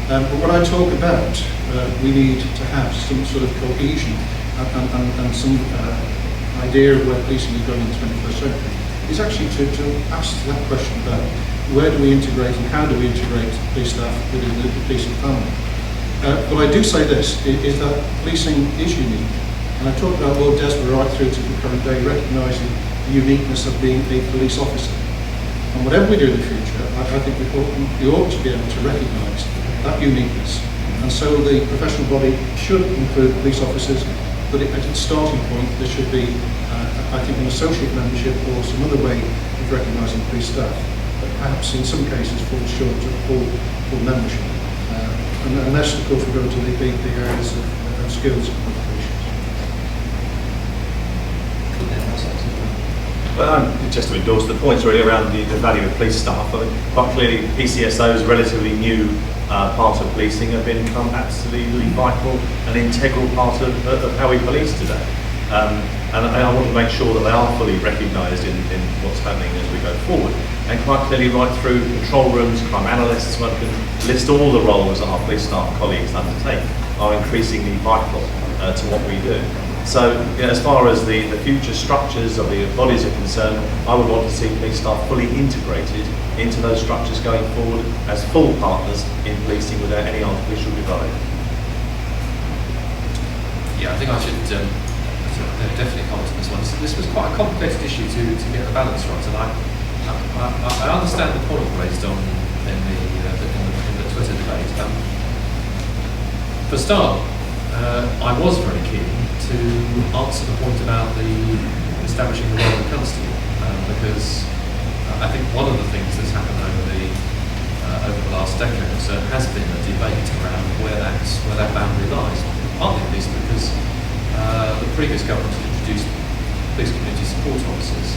But when I talk about we need to have some sort of cohesion and some idea of where policing is going in the 21st century, is actually to ask that question about where do we integrate and how do we integrate police staff within the policing family. But I do say this, is that policing is unique. And I talked about Lord Desborough right through to the current day, recognising the uniqueness of being a police officer. And whatever we do in the future, I think we ought to be able to recognise that uniqueness. And so the professional body should include police officers, but at its starting point there should be, I think, an associate membership or some other way of recognising police staff that perhaps in some cases falls short of full membership. and less the for going to the areas of skills and qualifications. Well, just to endorse the points really around the value of police staff. I mean, quite clearly, PCSO's relatively new part of policing have become absolutely vital and integral part of how we police today. And I want to make sure that they are fully recognised in what's happening as we go forward. And quite clearly, right through control rooms, crime analysts, one can list all the roles that our police staff colleagues undertake are increasingly vital to what we do. So, as far as the future structures of the bodies are concerned, I would want to see police staff fully integrated into those structures going forward as full partners in policing without any artificial divide. Yeah, I think I should definitely comment on this one. This was quite a complicated issue to get the balance right, and I understand the point raised on in the Twitter debate. For a start, I was very keen to answer the point about establishing the role of the constable, because I think one of the things that's happened over the last decade or so has been a debate around where that boundary lies. Partly at least because the previous government introduced police community support officers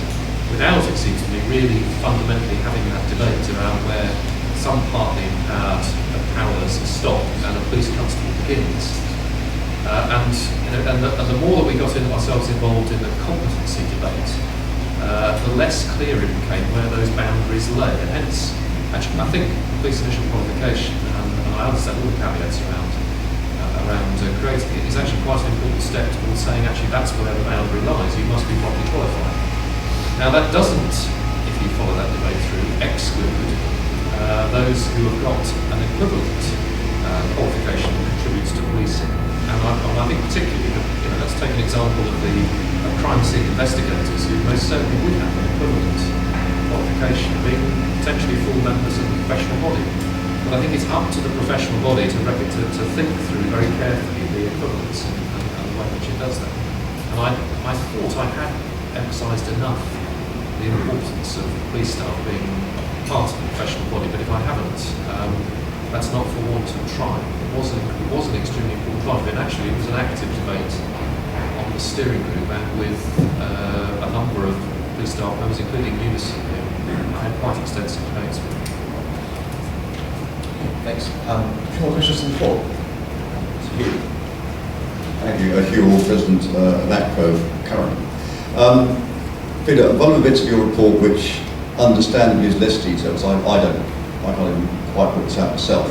without, it seems to me, really fundamentally having that debate around where some partly empowered powers stop and a police constable begins. And the more that we got ourselves involved in the competency debate, the less clear it became where those boundaries lay. And hence, actually, I think police initial qualification, and I understand all the caveats around creating it, is actually quite an important step towards saying actually that's where the boundary lies. You must be properly qualified. Now that doesn't, if you follow that debate through, exclude those who have got an equivalent qualification that contributes to policing. And I think particularly, let's take an example of the crime scene investigators who most certainly would have an equivalent qualification, being potentially full members of the professional body. But I think it's up to the professional body to think through very carefully the equivalence and the way in which it does that. And I thought I had emphasised enough the importance of police staff being part of the professional body, but if I haven't, that's not for want of trying. It was an extremely important part of it. Actually, it was an active debate on the steering group and with a number of police staff members, including Unison. I had quite extensive debates with them. Thanks. A few more questions from the floor. Hugh. Thank you. Hugh Hall, President of ACPO currently. Peter, one of the bits of your report which understandably is less detailed, I can't even quite put this out myself.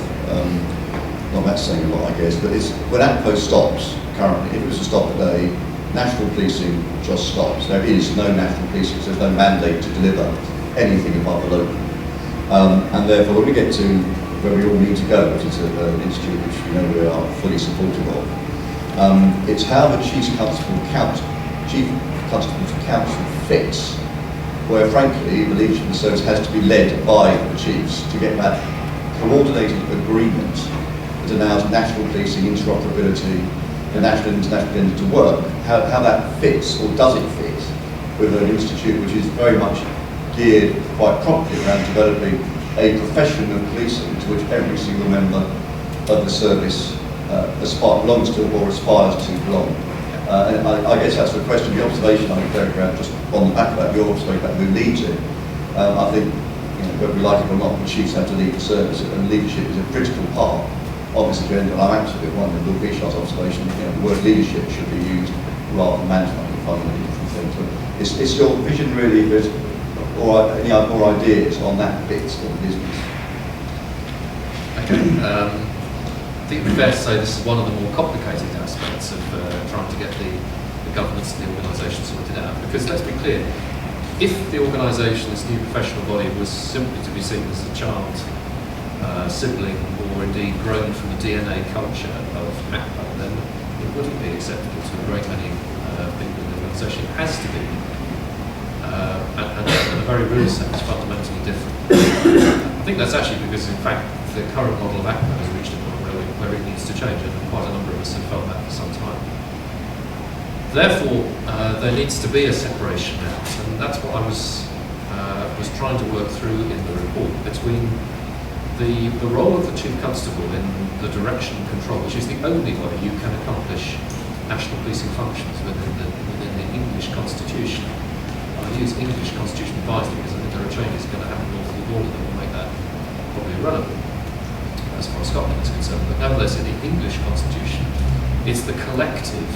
Not that's saying a lot, I guess, but it's when ACPO stops currently, if it was to stop today, national policing just stops. There is no national policing, so there's no mandate to deliver anything above the local. And therefore, when we get to where we all need to go, which is an institute which we are fully supportive of, it's how the Chief Constables Council fits, where frankly the leadership of the service has to be led by the chiefs to get that coordinated agreement that allows national policing interoperability, the national and international agenda to work, how that fits, or does it fit, with an institute which is very much geared quite properly around developing a profession of policing to which every single member of the service belongs to or aspires to belong. And I guess that's the question, the observation I think going around just on the back of that, your observation about who leads it. I think, whether we like it or not, the chiefs have to lead the service, and leadership is a critical part of this agenda. And I'm absolutely one with Lord Bichard's observation, the word leadership should be used rather than management, I think fundamentally different things. But it's your vision really, if there's any more ideas on that bit of the business. Okay. I think it would be fair to say this is one of the more complicated aspects of trying to get the governance and the organisation sorted out. Because let's be clear, if the organisation, this new professional body, was simply to be seen as a child, sibling, or indeed grown from the DNA culture of ACPO, then it wouldn't be acceptable to a great many people in the organisation. It has to be, and in a very real sense, fundamentally different. I think that's actually because, in fact, the current model of ACPO has reached a point where it needs to change, and quite a number of us have felt that for some time. Therefore, there needs to be a separation out, and that's what I was trying to work through in the report, between the role of the Chief Constable in the direction and control, which is the only way you can accomplish national policing functions within the English Constitution. I use English Constitution advisedly because I think there are changes going to happen north of the border that will make that probably irrelevant as far as Scotland is concerned. But nevertheless, in the English Constitution, it's the collective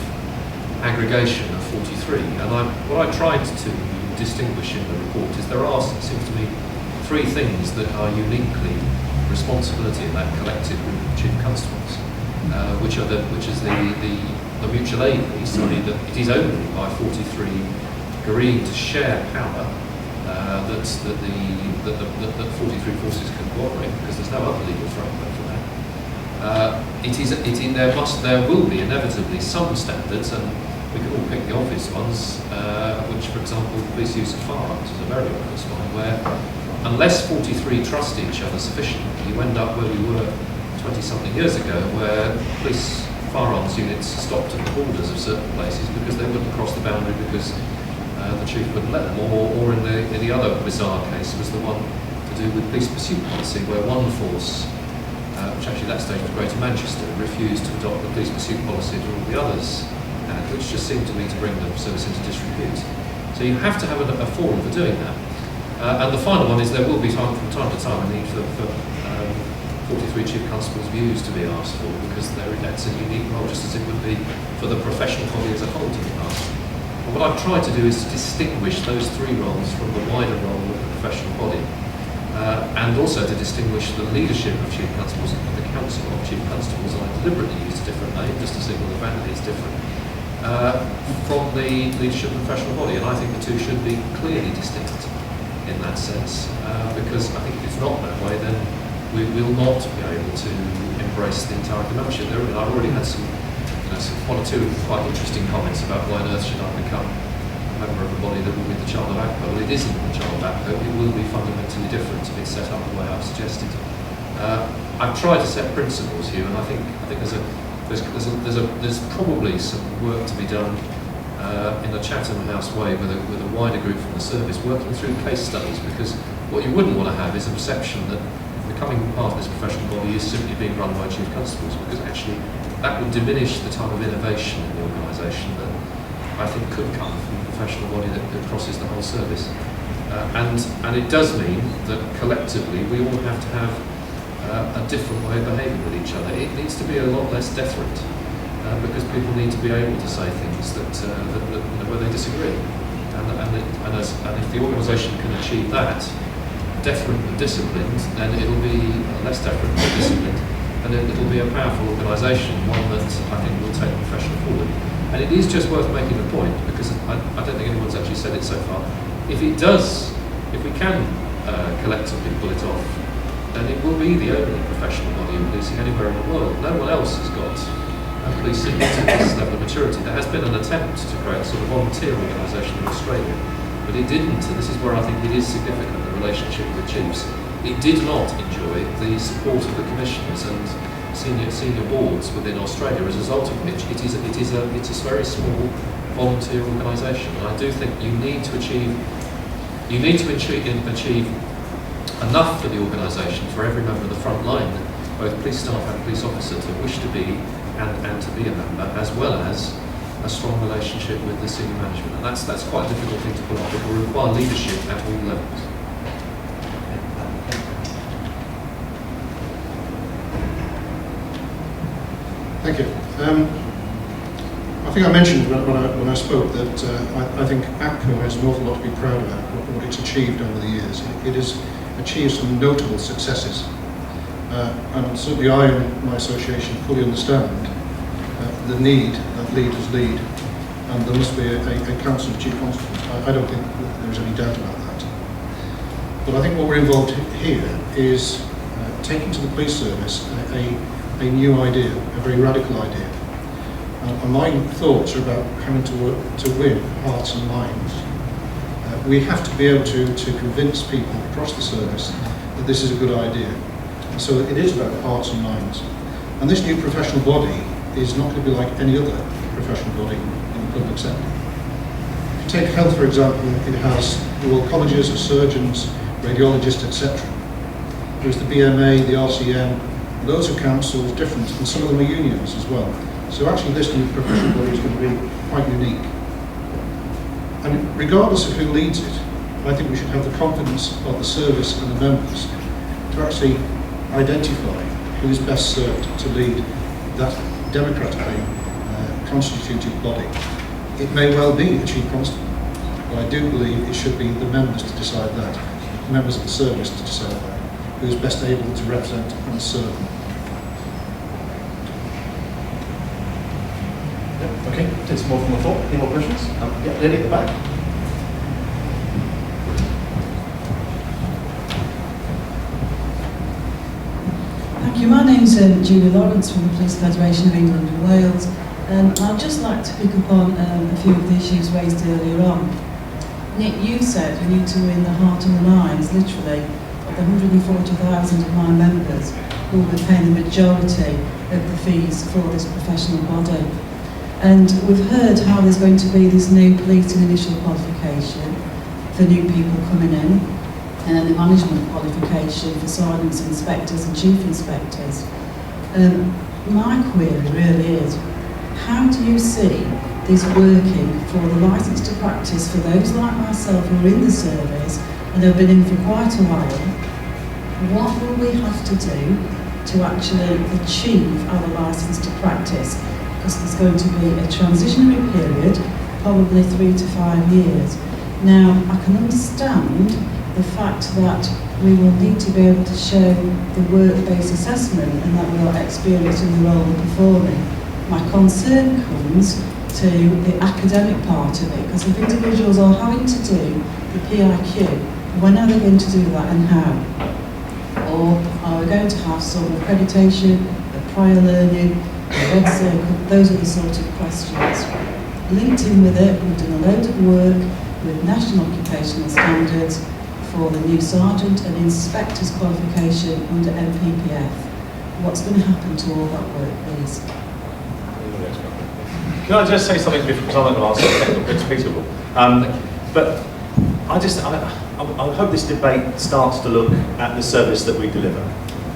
aggregation of 43. And what I tried to distinguish in the report is there are, it seems to me, three things that are uniquely responsibility of that collective group of Chief Constables, which is the mutual aid piece, i.e. that it is only by 43 agreeing to share power that 43 forces can cooperate, because there's no other legal framework for that. There will be inevitably some standards, and we can all pick the obvious ones, which, for example, the police use of firearms is a very obvious one, where unless 43 trust each other sufficiently, you end up where we were 20-something years ago, where police firearms units stopped at the borders of certain places because they wouldn't cross the boundary because the chief wouldn't let them, or in the other bizarre case was the one to do with police pursuit policy, where one force, which actually at that stage was Greater Manchester, refused to adopt the police pursuit policy that all the others had, which just seemed to me to bring the service into disrepute. So you have to have a forum for doing that. And the final one is there will be from time to time a need for 43 Chief Constables' views to be asked for, because that's a unique role, just as it would be for the professional body as a whole to be asked. And what I've tried to do is to distinguish those three roles from the wider role of the professional body, and also to distinguish the leadership of Chief Constables and the Council of Chief Constables. I deliberately used a different name just to signal the fact that it's different from the leadership of the professional body, and I think the two should be clearly distinct in that sense, because I think if it's not that way, then we will not be able to embrace the entirety of membership. I've already had some one or two quite interesting comments about why on earth should I become a member of a body that will be the child of ACPO. Well, it isn't the child of ACPO, it will be fundamentally different if it's set up the way I've suggested. I've tried to set principles here, and I think there's probably some work to be done in a Chatham House way with a wider group from the service, working through case studies, because what you wouldn't want to have is a perception that becoming part of this professional body is simply being run by Chief Constables, because actually that would diminish the type of innovation in the organisation that I think could come from a professional body that crosses the whole service. And it does mean that collectively we all have to have a different way of behaving with each other. It needs to be a lot less deferent, because people need to be able to say things that where they disagree. And if the organisation can achieve that, deferent but disciplined, then it'll be less deferent but disciplined, and it'll be a powerful organisation, one that I think will take the profession forward. And it is just worth making the point, because I don't think anyone's actually said it so far. If we can collectively pull it off, then it will be the only professional body of policing anywhere in the world. No one else has got policing to this level of maturity. There has been an attempt to create a sort of volunteer organisation in Australia, but it didn't, and this is where I think it is significant, the relationship with chiefs. It did not enjoy the support of the commissioners and senior boards within Australia, as a result of which it's a very small volunteer organisation. And I do think you need to achieve enough for the organisation for every member of the front line, both police staff and police officer, to wish to be and to be a member, as well as a strong relationship with the senior management. And that's quite a difficult thing to pull off. It will require leadership at all levels. Thank you. I think I mentioned when I spoke that I think ACPO has an awful lot to be proud about, what it's achieved over the years. It has achieved some notable successes. And certainly I and my association fully understand the need that leaders lead, and there must be a council of chief constables. I don't think there's any doubt about that. But I think what we're involved here is taking to the police service a new idea, a very radical idea. And my thoughts are about having to work to win hearts and minds. We have to be able to convince people across the service that this is a good idea. And so it is about hearts and minds. And this new professional body is not going to be like any other professional body in the public sector. If you take health, for example, it has Royal Colleges of surgeons, radiologists, etc. There's the BMA, the RCM, loads of councils, different, and some of them are unions as well. So actually this new professional body is going to be quite unique. And regardless of who leads it, I think we should have the confidence of the service and the members to actually identify who is best served to lead that democratically constituted body. It may well be the Chief Constable, but I do believe it should be the members to decide that, members of the service to decide that, who is best able to represent and serve them. Yeah, okay, take some more from the floor. Any more questions? Yeah, lady at the back. Thank you. My name's Julie Lawrence from the Police Federation of England and Wales. I'd just like to pick up on a few of the issues raised earlier on. Nick, you said you need to win the heart and the minds, literally, of the 140,000 of my members who will be paying the majority of the fees for this professional body. And we've heard how there's going to be this new policing initial qualification for new people coming in, and then the management qualification for sergeants, inspectors and chief inspectors. My query really is, how do you see this working for the licence to practice for those like myself who are in the service and have been in for quite a while? What will we have to do to actually achieve our licence to practice? Because there's going to be a transitionary period, probably 3 to 5 years. Now, I can understand the fact that we will need to be able to show the work-based assessment and that we are experienced in the role of performing. My concern comes to the academic part of it, because if individuals are having to do the PIQ, when are they going to do that and how? Or are we going to have some accreditation, a prior learning, a red circle? Those are the sort of questions. Linked in with it, we've done a load of work with national occupational standards for the new sergeant and inspector's qualification under MPPF. What's going to happen to all that work, please? Can I just say something before, because I'm not going to answer the technical principle. But I hope this debate starts to look at the service that we deliver.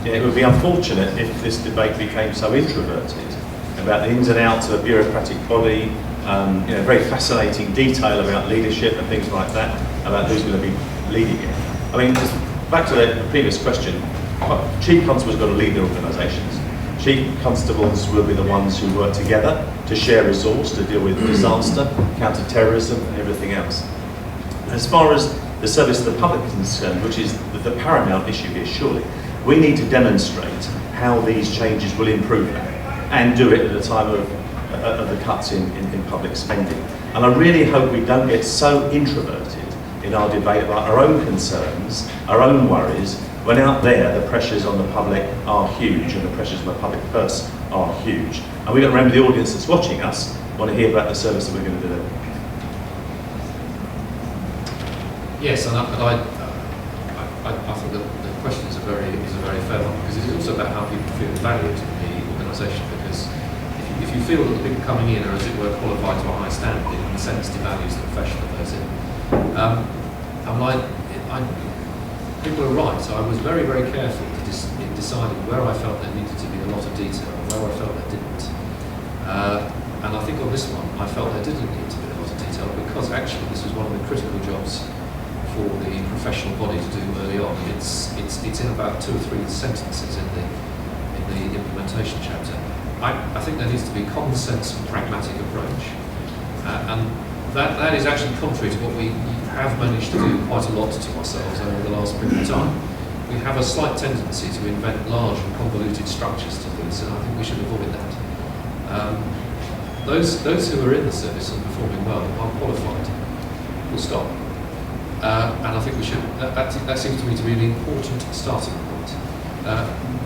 Yeah, it would be unfortunate if this debate became so introverted about the ins and outs of a bureaucratic body, very fascinating detail about leadership and things like that, about who's going to be leading it. I mean, just back to the previous question, Chief Constables got to lead their organisations. Chief Constables will be the ones who work together to share resource, to deal with disaster, counter-terrorism and everything else. As far as the service to the public is concerned, which is the paramount issue here surely, we need to demonstrate how these changes will improve that and do it at a time of the cuts in public spending. And I really hope we don't get so introverted in our debate about our own concerns, our own worries, when out there the pressures on the public are huge and the pressures on the public purse are huge. And we've got to remember the audience that's watching us want to hear about the service that we're going to deliver. Yes, and I think that the question is a very fair one, because it's also about how people feel valued in the organisation. Because if you feel that the people coming in are, as it were, qualified to a high standard, in the sense devalues the profession that goes in. People are right. So I was very, very careful in deciding where I felt there needed to be a lot of detail and where I felt there didn't. And I think on this one, I felt there didn't need to be a lot of detail, because actually this was one of the critical jobs for the professional body to do early on. It's in about 2 or 3 sentences in the implementation chapter. I think there needs to be common sense and pragmatic approach, and that is actually contrary to what we have managed to do quite a lot to ourselves over the last period of time. We have a slight tendency to invent large and convoluted structures to things, and I think we should avoid that. Those who are in the service and performing well are qualified. Full stop. And I think we should. That seems to me to be an important starting point.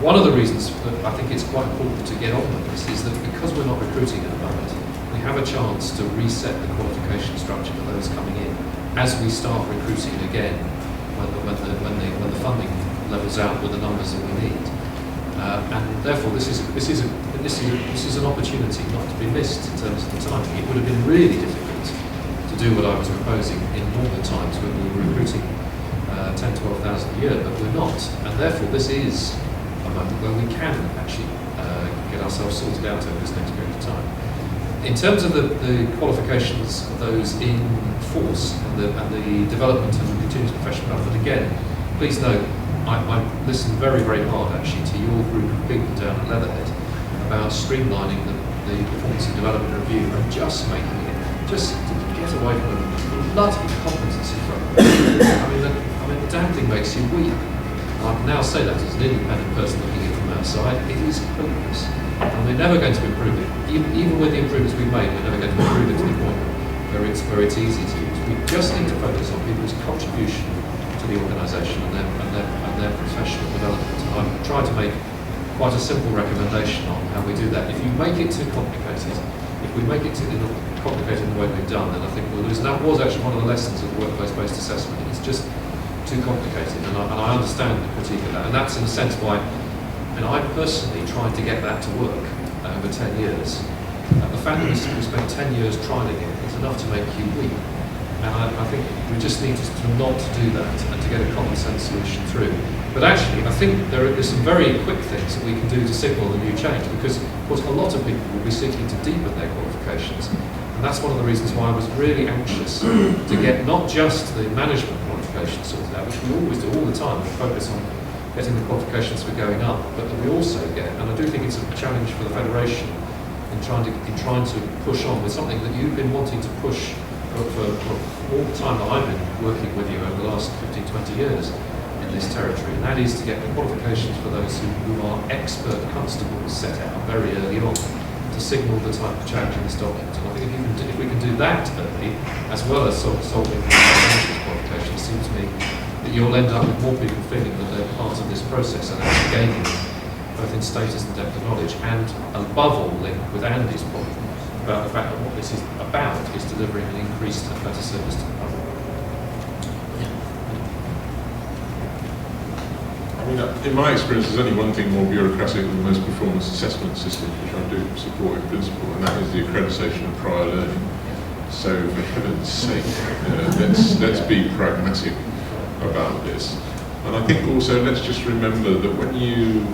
One of the reasons that I think it's quite important to get on with this is that because we're not recruiting at the moment, we have a chance to reset the qualification structure for those coming in as we start recruiting again when the funding levels out with the numbers that we need. And therefore, this is an opportunity not to be missed in terms of the timing. It would have been really difficult to do what I was proposing in normal times when we were recruiting 10, 12,000 a year, but we're not. And therefore this is a moment where we can actually get ourselves sorted out over this next period of time. In terms of the qualifications of those in force and the development and continuous professional development, again, please note, I listened very, very hard actually to your group of people down at Leatherhead about streamlining the performance and development review and just making it, just to get away from the bloody competency program. I mean, the damn thing makes you weep. I can now say that as an independent person looking at it from outside, it is hopeless. And we're never going to improve it. Even with the improvements we've made, we're never going to improve it to the point where it's easy to use. We just need to focus on people's contribution to the organisation and their professional development. And I've tried to make quite a simple recommendation on how we do that. If you make it too complicated, if we make it too complicated in the way we've done, then I think we'll lose. And that was actually one of the lessons of workplace-based assessment. It's just too complicated, and I understand the critique of that. And that's in a sense why, I personally tried to get that to work over 10 years. The fact that we spent 10 years trialing it is enough to make you weep. And I think we just need to not do that and to get a common sense solution through. But actually, I think there's some very quick things that we can do to signal the new change, because of course a lot of people will be seeking to deepen their qualifications. And that's one of the reasons why I was really anxious to get not just the management qualifications sorted out, which we always do all the time, we focus on getting the qualifications for going up, but that we also get, and I do think it's a challenge for the Federation in trying to push on with something that you've been wanting to push for all the time that I've been working with you over the last 15, 20 years in this territory, and that is to get the qualifications for those who are expert constables set out very early on to signal the type of change in this document. And I think if we can do that early, as well as solving the qualifications, it seems to me that you'll end up with more people feeling that they're part of this process and actually gaining both in status and depth of knowledge, and above all linked with Andy's point about the fact that what this is about is delivering an increased and better service to the public. I mean, in my experience, there's only one thing more bureaucratic than most performance assessment systems, which I do support in principle, and that is the accreditation of prior learning. So, for heaven's sake, let's be pragmatic about this. And I think also let's just remember that when you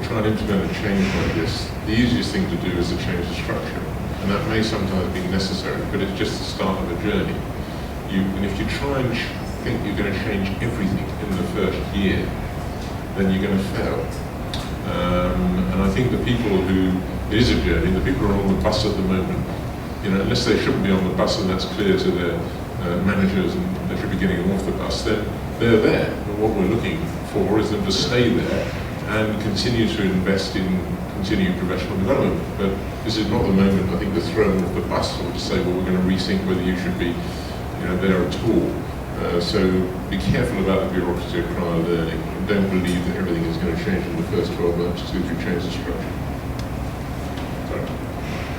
try and implement a change like this, the easiest thing to do is to change the structure. And that may sometimes be necessary, but it's just the start of a journey. And if you try and think you're going to change everything in the first year, then you're going to fail. And I think the people it is a journey, the people who are on the bus at the moment, unless they shouldn't be on the bus and that's clear to their managers and they should be getting them off the bus, then they're there. And what we're looking for is them to stay there and continue to invest in continued professional development. But this is not the moment, I think, to throw them off the bus or to say, well, we're going to rethink whether you should be there at all. So be careful about the bureaucracy of prior learning, and don't believe that everything is going to change in the first 12 months as soon as you change the structure. Sorry.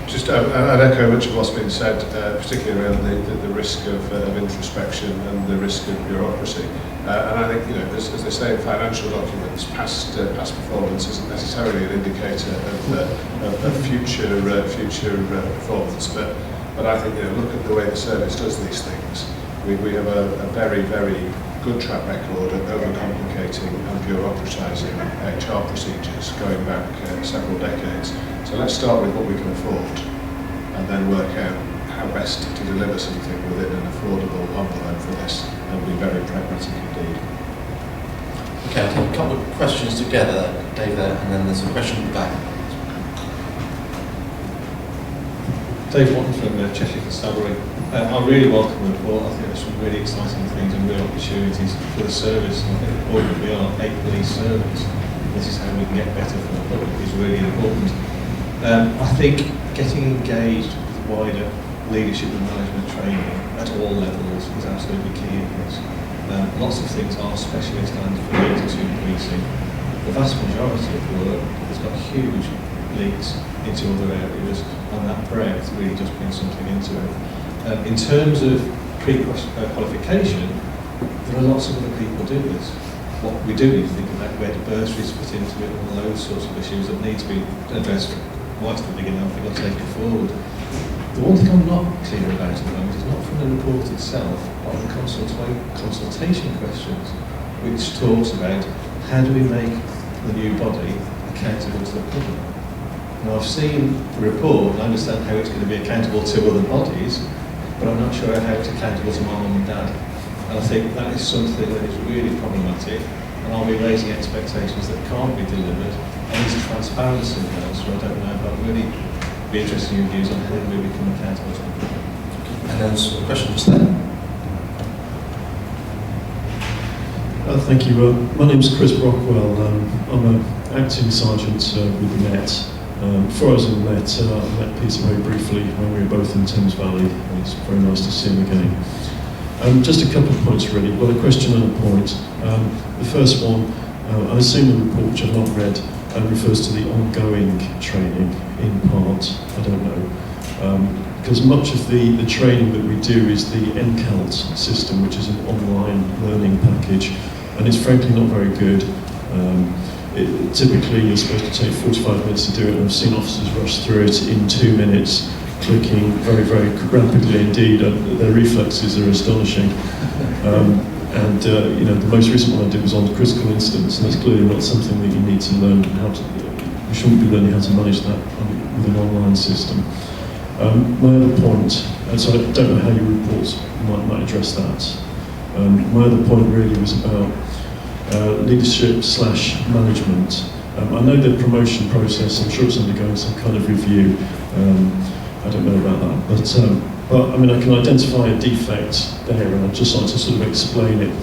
Just I'd echo much of what's been said, particularly around the risk of introspection and the risk of bureaucracy. And I think, as they say in financial documents, past performance isn't necessarily an indicator of future performance. But I think, look at the way the service does these things. We have a very, very good track record of overcomplicating and bureaucratising HR procedures going back several decades. So let's start with what we can afford and then work out how best to deliver something within an affordable envelope for this, and be very pragmatic indeed. Okay, I'll take a couple of questions together, Dave there, and then there's a question at the back. Dave Watton from Cheshire Constabulary. I really welcome the report. I think there's some really exciting things and real opportunities for the service. And I think the point that we are a police service, this is how we can get better for the public, is really important. I think getting engaged with wider leadership and management training at all levels is absolutely key in this. Lots of things are specialist and related to policing. The vast majority of work has got huge links into other areas, and that breadth really just brings something into it. In terms of pre-qualification, there are lots of other people do this. What we do need to think about where do bursaries fit into it, and all those sorts of issues that need to be addressed right at the beginning. I think I'll take it forward. The one thing I'm not clear about at the moment is not from the report itself, but the consultation questions, which talks about how do we make the new body accountable to the public. Now I've seen the report and I understand how it's going to be accountable to other bodies, but I'm not sure how it's accountable to my mum and dad. And I think that is something that is really problematic, and I'll be raising expectations that can't be delivered. And there's transparency now, so I don't know, but I'd really be interested in your views on how we become accountable to the public. And there was a question just there. Thank you. My name's Chris Brockwell. I'm an acting sergeant with the Met. Before I was in the Met, I met Peter very briefly when we were both in Thames Valley. It's very nice to see him again. Just a couple of points really. Well, a question and a point. The first one, I assume the report, which I've not read, refers to the ongoing training in part. I don't know. Because much of the training that we do is the NCALT system, which is an online learning package, and it's frankly not very good. Typically you're supposed to take 45 minutes to do it, and I've seen officers rush through it in 2 minutes, clicking very, very rapidly indeed. Their reflexes are astonishing. You know, the most recent one I did was on critical incidents, and that's clearly not something that you need to learn how to. You shouldn't be learning how to manage that with an online system. My other point, so I don't know how your reports might address that. My other point really was about leadership / management. I know the promotion process, I'm sure it's undergoing some kind of review. I don't know about that, but I mean, I can identify a defect there, and I'd just like to sort of explain it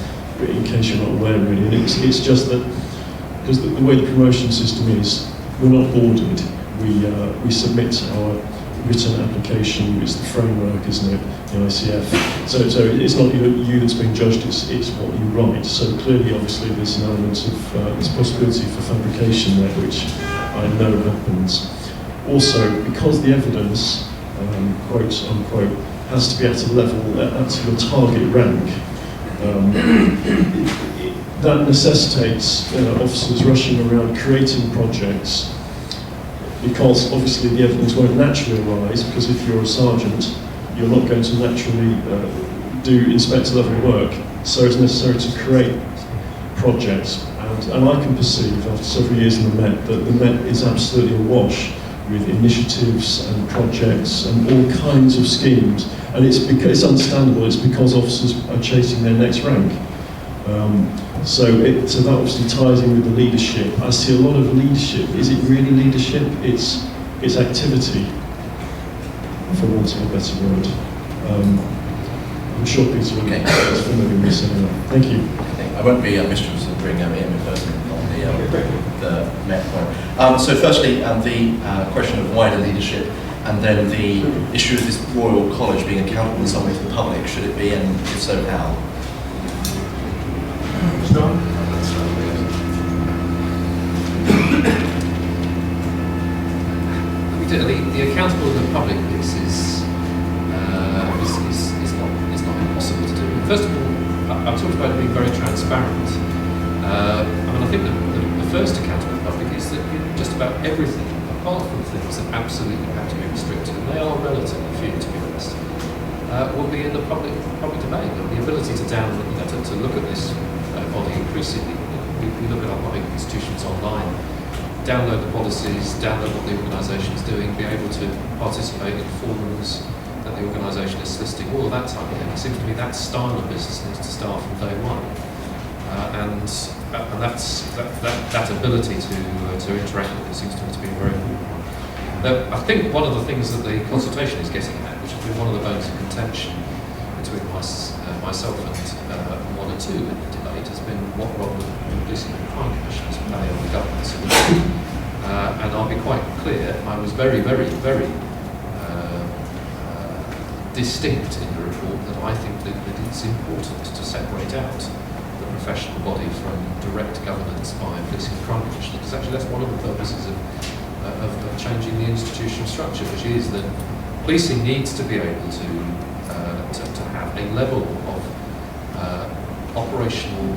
in case you're not aware really. And it's just that, because the way the promotion system is, we're not ordered. We submit our written application, it's the framework, isn't it, the ICF. So it's not you that's being judged, it's what you write. So clearly, obviously, there's an element of, there's possibility for fabrication there, which I know happens. Also, because the evidence, quote unquote, has to be at a level, at your target rank, that necessitates officers rushing around creating projects, because obviously the evidence won't naturally arise, because if you're a sergeant, you're not going to naturally do inspector level work, so it's necessary to create projects. And I can perceive, after several years in the Met, that the Met is absolutely awash with initiatives and projects and all kinds of schemes. And it's understandable, it's because officers are chasing their next rank. So that obviously ties in with the leadership. I see a lot of leadership. Is it really leadership? It's activity, for want of a better word. I'm sure Peter will get familiar with saying that. Thank you. I won't be mistress of bringing Ian in person on the Met point. So firstly, the question of wider leadership, and then the issue of this Royal College being accountable in some way to the public. Should it be, and if so, how? The accountable to the public piece is not impossible to do. First of all, I've talked about being very transparent. I mean, I think the first accountable to the public is that just about everything, apart from things that absolutely have to be restricted, and they are relatively few, to be honest, will be in the public domain. The ability to to look at this body increasingly. We look at our public institutions online, download the policies, download what the organisation is doing, be able to participate in forums that the organisation is listing, all of that type of thing. It seems to me that style of business needs to start from day one. And that ability to interact with it seems to me to be a very important one. Now, I think one of the things that the consultation is getting at, which has been one of the bones of contention between myself and one or two in the debate, has been what role the policing and crime commissioners play on the governance of the and I'll be quite clear, I was very, very, very distinct in the report that I think that it's important to separate out the professional body from direct governance by policing and crime commissioners, because actually that's one of the purposes of changing the institutional structure, which is that policing needs to be able to have a level of operational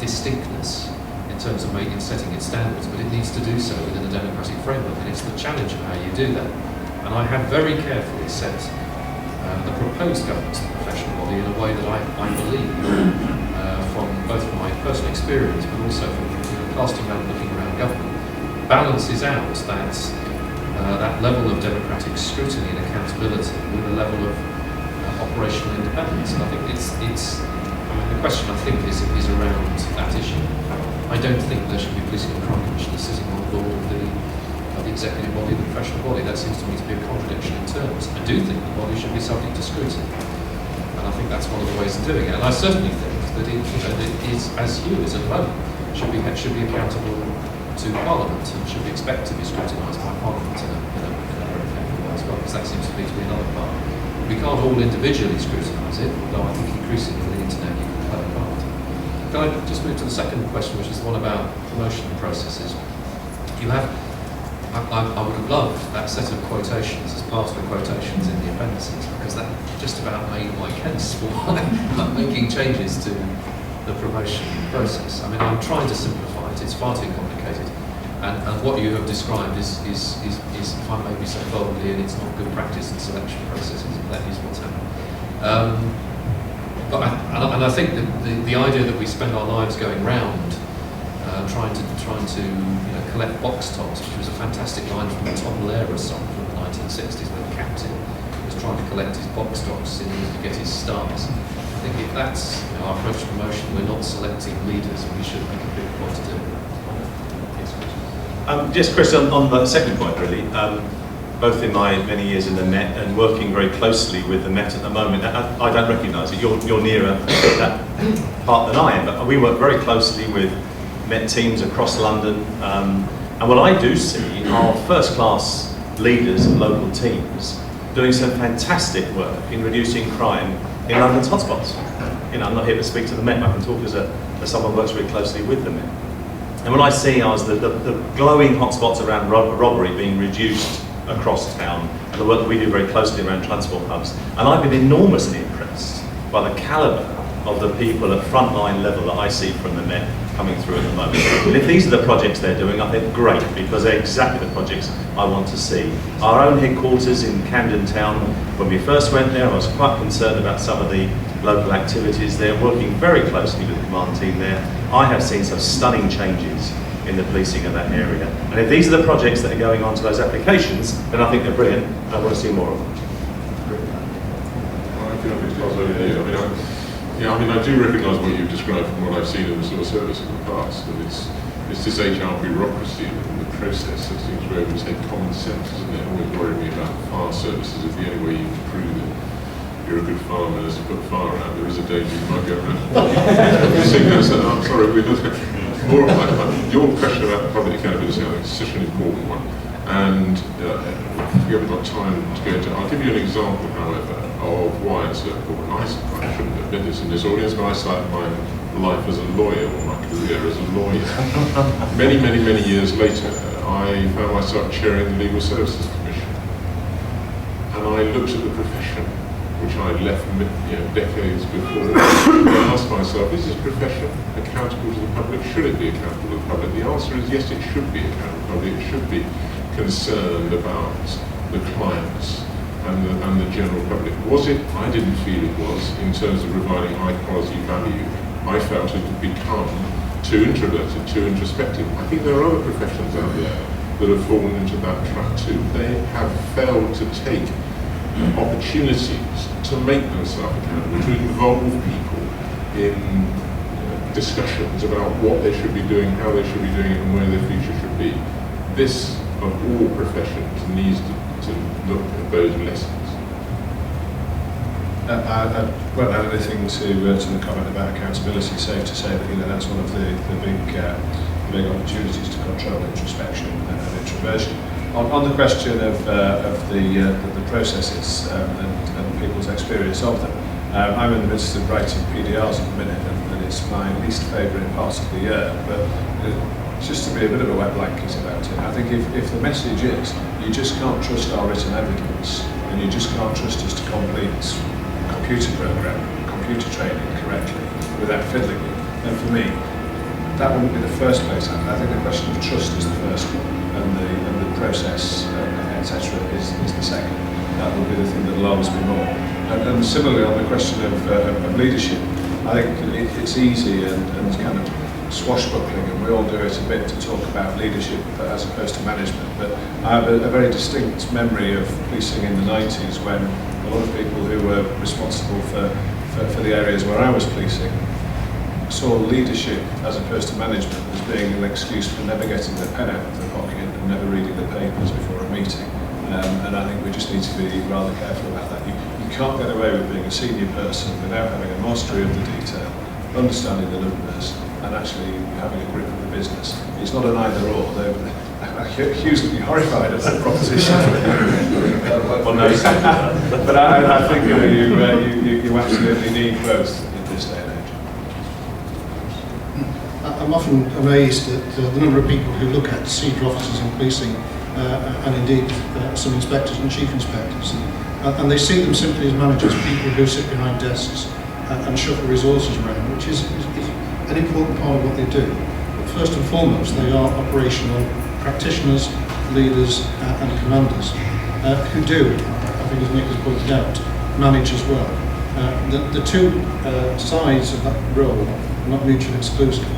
distinctness in terms of setting its standards, but it needs to do so within a democratic framework, and it's the challenge of how you do that. And I have very carefully set the proposed governance of the professional body in a way that I believe, from both from my personal experience but also from casting around, looking around government, balances out that level of democratic scrutiny and accountability with a level of operational independence. And I think the question I think is around that issue. I don't think there should be policing and crime commissioners sitting on the board of the executive body, the professional body. That seems to me to be a contradiction in terms. I do think the body should be subject to scrutiny, and I think that's one of the ways of doing it. And I certainly think that it is, as you as a vote, should be accountable to Parliament and should be expected to be scrutinised by Parliament in a very effective way as well, because that seems to be another part. We can't all individually scrutinise it, although I think increasingly with the internet you can play a part. Can I just move to the second question, which is the one about promotion processes? You have, I would have loved that set of quotations as part of the quotations in the appendices, because that just about made my case for making changes to the promotion process. I mean, I'm trying to simplify it, it's far too complicated. And what you have described is, if I may be so boldly, and it's not good practice in selection processes, that is what's happening. And I think that the idea that we spend our lives going round trying to collect box tops, which was a fantastic line from the Tom Lehrer song from the 1960s, where the captain was trying to collect his box tops in order to get his stars. I think if that's our approach to promotion, we're not selecting leaders, and we should make a big point to do it. Yes, Chris, on the second point, really, both in my many years in the Met and working very closely with the Met at the moment, I don't recognise it. You're nearer that part than I am, but we work very closely with Met teams across London, and what I do see are first-class leaders and local teams doing some fantastic work in reducing crime in London's hotspots. I'm not here to speak to the Met, I can talk as someone who works very closely with the Met. And what I see are the glowing hotspots around robbery being reduced across town, and the work that we do very closely around transport hubs. And I've been enormously impressed by the calibre of the people at frontline level that I see from the Met coming through at the moment. And if these are the projects they're doing, I think great, because they're exactly the projects I want to see. Our own headquarters in Camden Town, when we first went there, I was quite concerned about some of the local activities there, working very closely with the command team there. I have seen some stunning changes in the policing of that area. And if these are the projects that are going on to those applications, then I think they're brilliant. I want to see more of them. I do recognise what you've described from what I've seen in the civil service in the past, and it's this HR bureaucracy and the process that seems to overtake common sense, isn't it? Always worrying me about fire services. If the only way you can prove that you're a good fireman is to put fire out, there is a danger you might go around. I'm sorry, more of like your question about public accountability, I think is such an important one. And we haven't got time to go into. I'll give you an example, however, of why it's important. I shouldn't admit this in this audience, but I started my life as a lawyer, or my career as a lawyer. Many years later, I found myself chairing the Legal Services Commission. And I looked at the profession, which I left decades before. And I asked myself, is this profession accountable to the public? Should it be accountable to the public? The answer is yes, it should be accountable to the public. It should be concerned about the clients and the general public. Was it? I didn't feel it was, in terms of providing high quality value. I felt it had become too introverted, too introspective. I think there are other professions out there that have fallen into that trap too. They have failed to take opportunities to make themselves accountable, to involve people in discussions about what they should be doing, how they should be doing it, and where their future should be. This, of all professions, needs to look at those lessons. I won't add anything to the comment about accountability. Safe to say that that's one of the big opportunities to control introspection and introversion. On the question of the processes and people's experience of them, I'm in the midst of writing PDRs at the minute, and it's my least favourite part of the year. But just to be a bit of a wet blanket about it, I think if the message is you just can't trust our written evidence, and you just can't trust us to complete computer training correctly without fiddling it, then for me, that wouldn't be the first place. I think the question of trust is the first one, and the process, etc., is the second. That will be the thing that will always be more. And similarly on the question of leadership, I think it's easy and kind of swashbuckling, and we all do it a bit to talk about leadership as opposed to management. But I have a very distinct memory of policing in the 90s when a lot of people who were responsible for the areas where I was policing saw leadership as opposed to management as being an excuse for never getting their pen out of their pocket and never reading the papers before a meeting. And I think we just need to be rather careful about that. You can't get away with being a senior person without having a mastery of the detail, understanding the numbers, and actually having a grip of the business. It's not an either-or. I'm hugely horrified at that proposition. Well, no, but I think you absolutely need both in this day and age. I'm often amazed at the number of people who look at senior officers in policing and indeed some inspectors and chief inspectors, and they see them simply as managers, people who sit behind desks and shuffle resources around, which is an important part of what they do. But first and foremost, they are operational practitioners, leaders and commanders who do, I think as Nick has pointed out, manage as well. The two sides of that role are not mutually exclusive,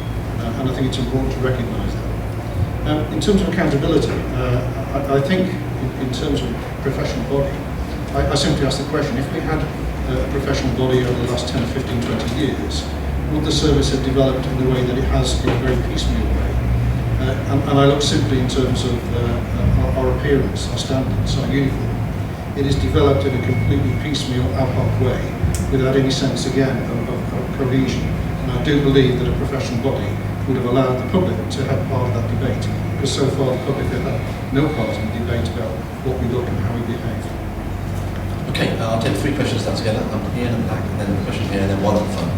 and I think it's important to recognise that. In terms of accountability, I think in terms of professional body, I simply ask the question, if we had a professional body over the last 10, 15, 20 years, would the service have developed in the way that it has in a very piecemeal way? And I look simply in terms of our appearance, our standards, our uniform. It is developed in a completely piecemeal, ad hoc way, without any sense, again, of cohesion. And I do believe that a professional body would have allowed the public to have part of that debate, because so far the public have had no part in the debate about what we look and how we behave. Okay, I'll take three questions down together. One here in the back, and then a question here, and then one at the front.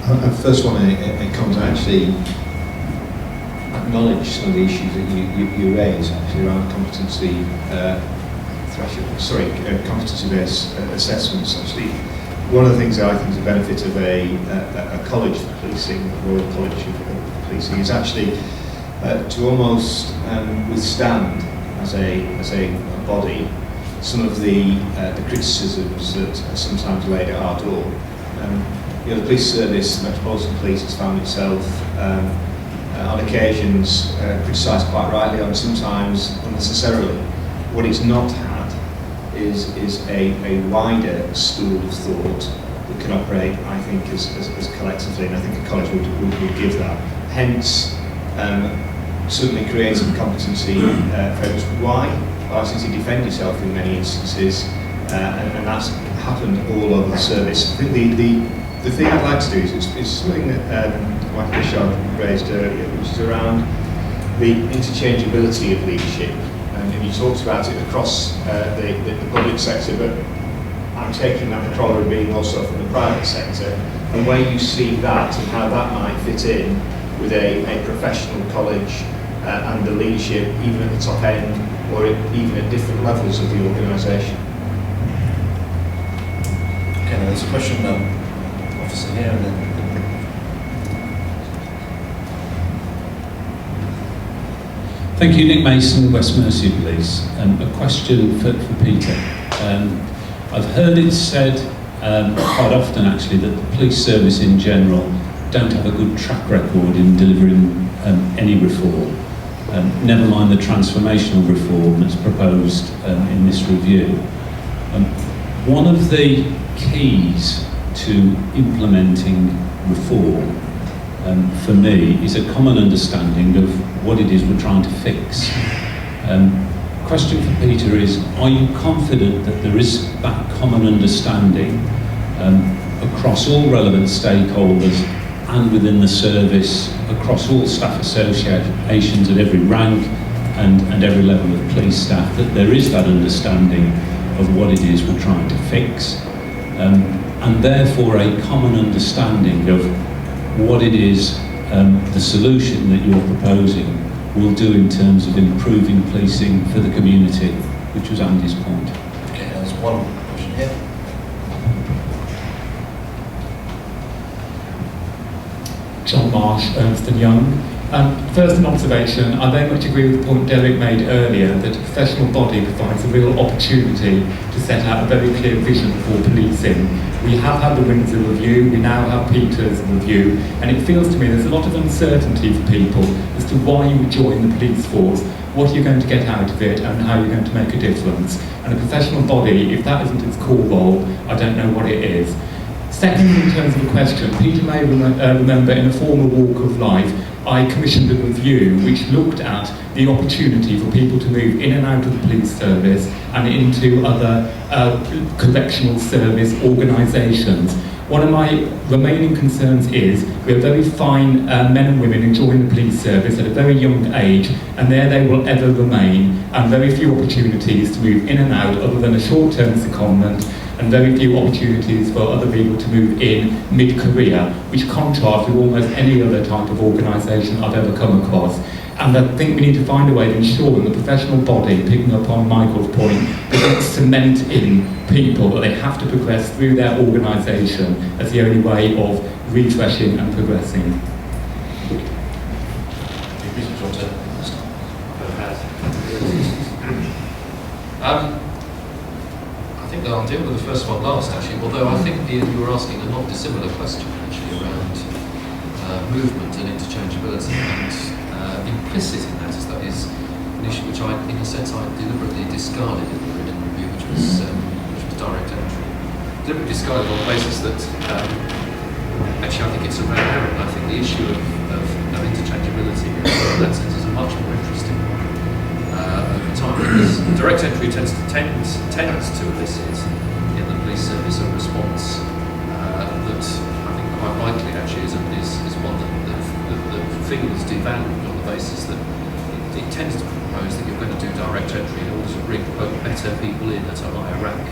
The first one, it comes to actually acknowledge some of the issues that you raise actually around competency competency-based assessments. Actually, one of the things that I think is a benefit of a college of policing, the Royal College of Policing, is actually to almost withstand as a body some of the criticisms that are sometimes laid at our door. The police service, Metropolitan Police, has found itself on occasions criticised quite rightly and sometimes unnecessarily. What it's not had is a wider school of thought that can operate, I think, as collectively, and I think a college would give that. Hence, certainly creating competency focus. Why? Well, since you defend yourself in many instances, and that's happened all over the service. I think the thing I'd like to do is something that Michael Bichard raised earlier, which is around the interchangeability of leadership. And you talked about it across the public sector, but I'm taking that the corollary being also from the private sector, and where you see that and how that might fit in with a professional college and the leadership, even at the top end, or even at different levels of the organisation. Okay, now there's a question, officer here, and then. Thank you, Nick Mason, West Mercia Police. A question for Peter. I've heard it said quite often actually that the police service in general don't have a good track record in delivering any reform, never mind the transformational reform that's proposed in this review. One of the keys to implementing reform for me is a common understanding of what it is we're trying to fix. Question for Peter is, are you confident that there is that common understanding across all relevant stakeholders and within the service, across all staff associations at every rank and every level of police staff, that there is that understanding of what it is we're trying to fix, and therefore a common understanding of what it is the solution that you're proposing will do in terms of improving policing for the community, which was Andy's point. Okay, there's one question here. John Marsh, Ernst & Young. First, an observation. I very much agree with the point Derek made earlier that a professional body provides a real opportunity to set out a very clear vision for policing. We have had the Windsor Review, we now have Peter's Review, and it feels to me there's a lot of uncertainty for people as to why you would join the police force, what you're going to get out of it, and how you're going to make a difference. And a professional body, if that isn't its core role, I don't know what it is. Second, in terms of the question, Peter may remember in a former walk of life, I commissioned a review which looked at the opportunity for people to move in and out of the police service and into other correctional service organisations. One of my remaining concerns is we have very fine men and women who join the police service at a very young age, and there they will ever remain, and very few opportunities to move in and out other than a short-term secondment, and very few opportunities for other people to move in mid-career, which contrasts with almost any other type of organisation I've ever come across. And I think we need to find a way of ensuring the professional body, picking up on Michael's point, doesn't cement in people that they have to progress through their organisation as the only way of refreshing and progressing. I think that I'll deal with the first one last, actually, although I think, Ian, you were asking a not dissimilar question, actually, around movement and interchangeability, and implicit in that is an issue which I, in a sense, I deliberately discarded in the written review, which was direct entry. Deliberately discarded on the basis that, actually, I think it's a red herring. I think the issue of interchangeability in that sense is a much more interesting one. Over time, because direct entry tends to elicit in the police service a response that I think quite likely actually is one that feels devalued on the basis that it tends to propose that you're going to do direct entry in order to bring better people in at a higher rank,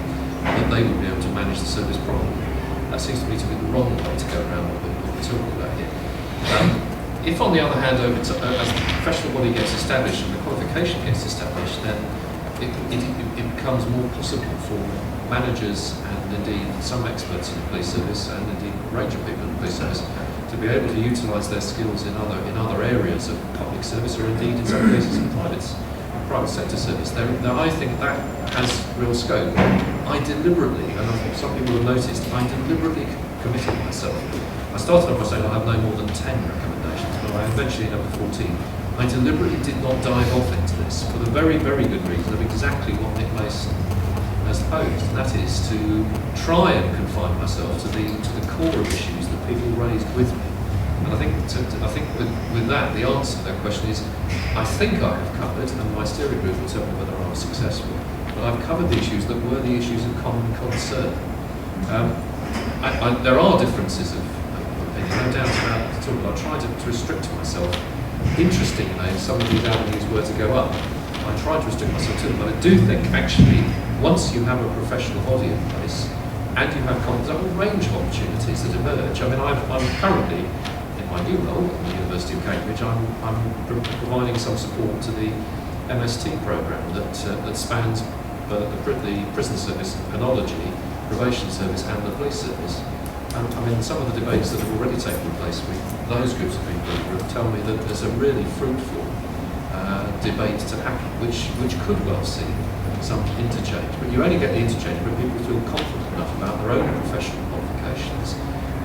that they would be able to manage the service properly. That seems to me to be the wrong way to go around what we're talking about here. If, on the other hand, as the professional body gets established and the qualification gets established, then it becomes more possible for managers and indeed some experts in the police service and indeed a range of people in the police service to be able to utilise their skills in other areas of public service, or indeed in some cases in private sector service. Now, I think that has real scope. I deliberately, and I think some people have noticed, I deliberately committed myself. I started off by saying I have no more than 10 recommendations, but I eventually ended up with 14. I deliberately did not dive off into this for the very, very good reason of exactly what Nick Mason has posed, and that is to try and confine myself to the core of issues that people raised with me. And I think with that, the answer to that question is, I think I have covered, and my steering group will tell me whether I was successful, but I've covered the issues that were the issues of common concern. There are differences of opinion, no doubt about it at all, but I try to restrict myself. Interestingly, if some of these avenues were to go up, I try to restrict myself to them, but I do think, actually, once you have a professional body in place, and you have there's a whole range of opportunities that emerge. I mean, I'm currently, in my new role at the University of Cambridge, I'm providing some support to the MST programme that spans the prison service, penology, probation service, and the police service. I mean, some of the debates that have already taken place with those groups of people tell me that there's a really fruitful debate to happen, which could well see some interchange. But you only get the interchange when people feel confident enough about their own professional qualifications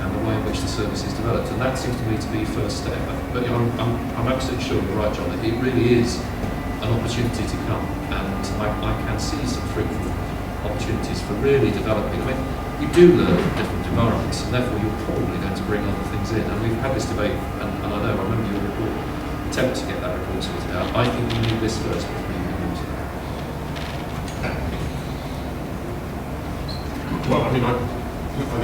and the way in which the service is developed. And that seems to me to be first step. But you know, I'm absolutely sure you're right, John, that it really is an opportunity to come. And I can see some fruitful opportunities for really developing. I mean, you do learn from different environments, and therefore you're probably going to bring other things in. And we've had this debate, and I remember your report, attempt to get that report sorted out. I think we need this first before we move on to that. Well, I mean, I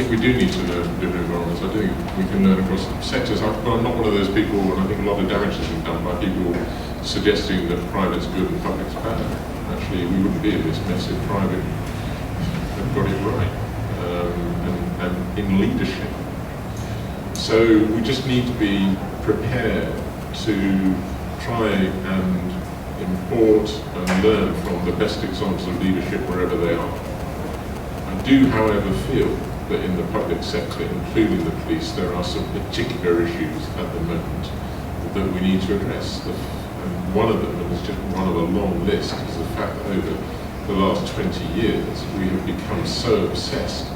think we do need to learn from different environments. I think we can learn across sectors. I'm not one of those people, and I think a lot of damage has been done by people suggesting that private's good and public's bad. Actually, we wouldn't be in this mess if private had got it right. And in leadership. So we just need to be prepared to try and import and learn from the best examples of leadership wherever they are. I do, however, feel that in the public sector, including the police, there are some particular issues at the moment that we need to address. And one of them, and it's just one of a long list, is the fact that over the last 20 years we have become so obsessed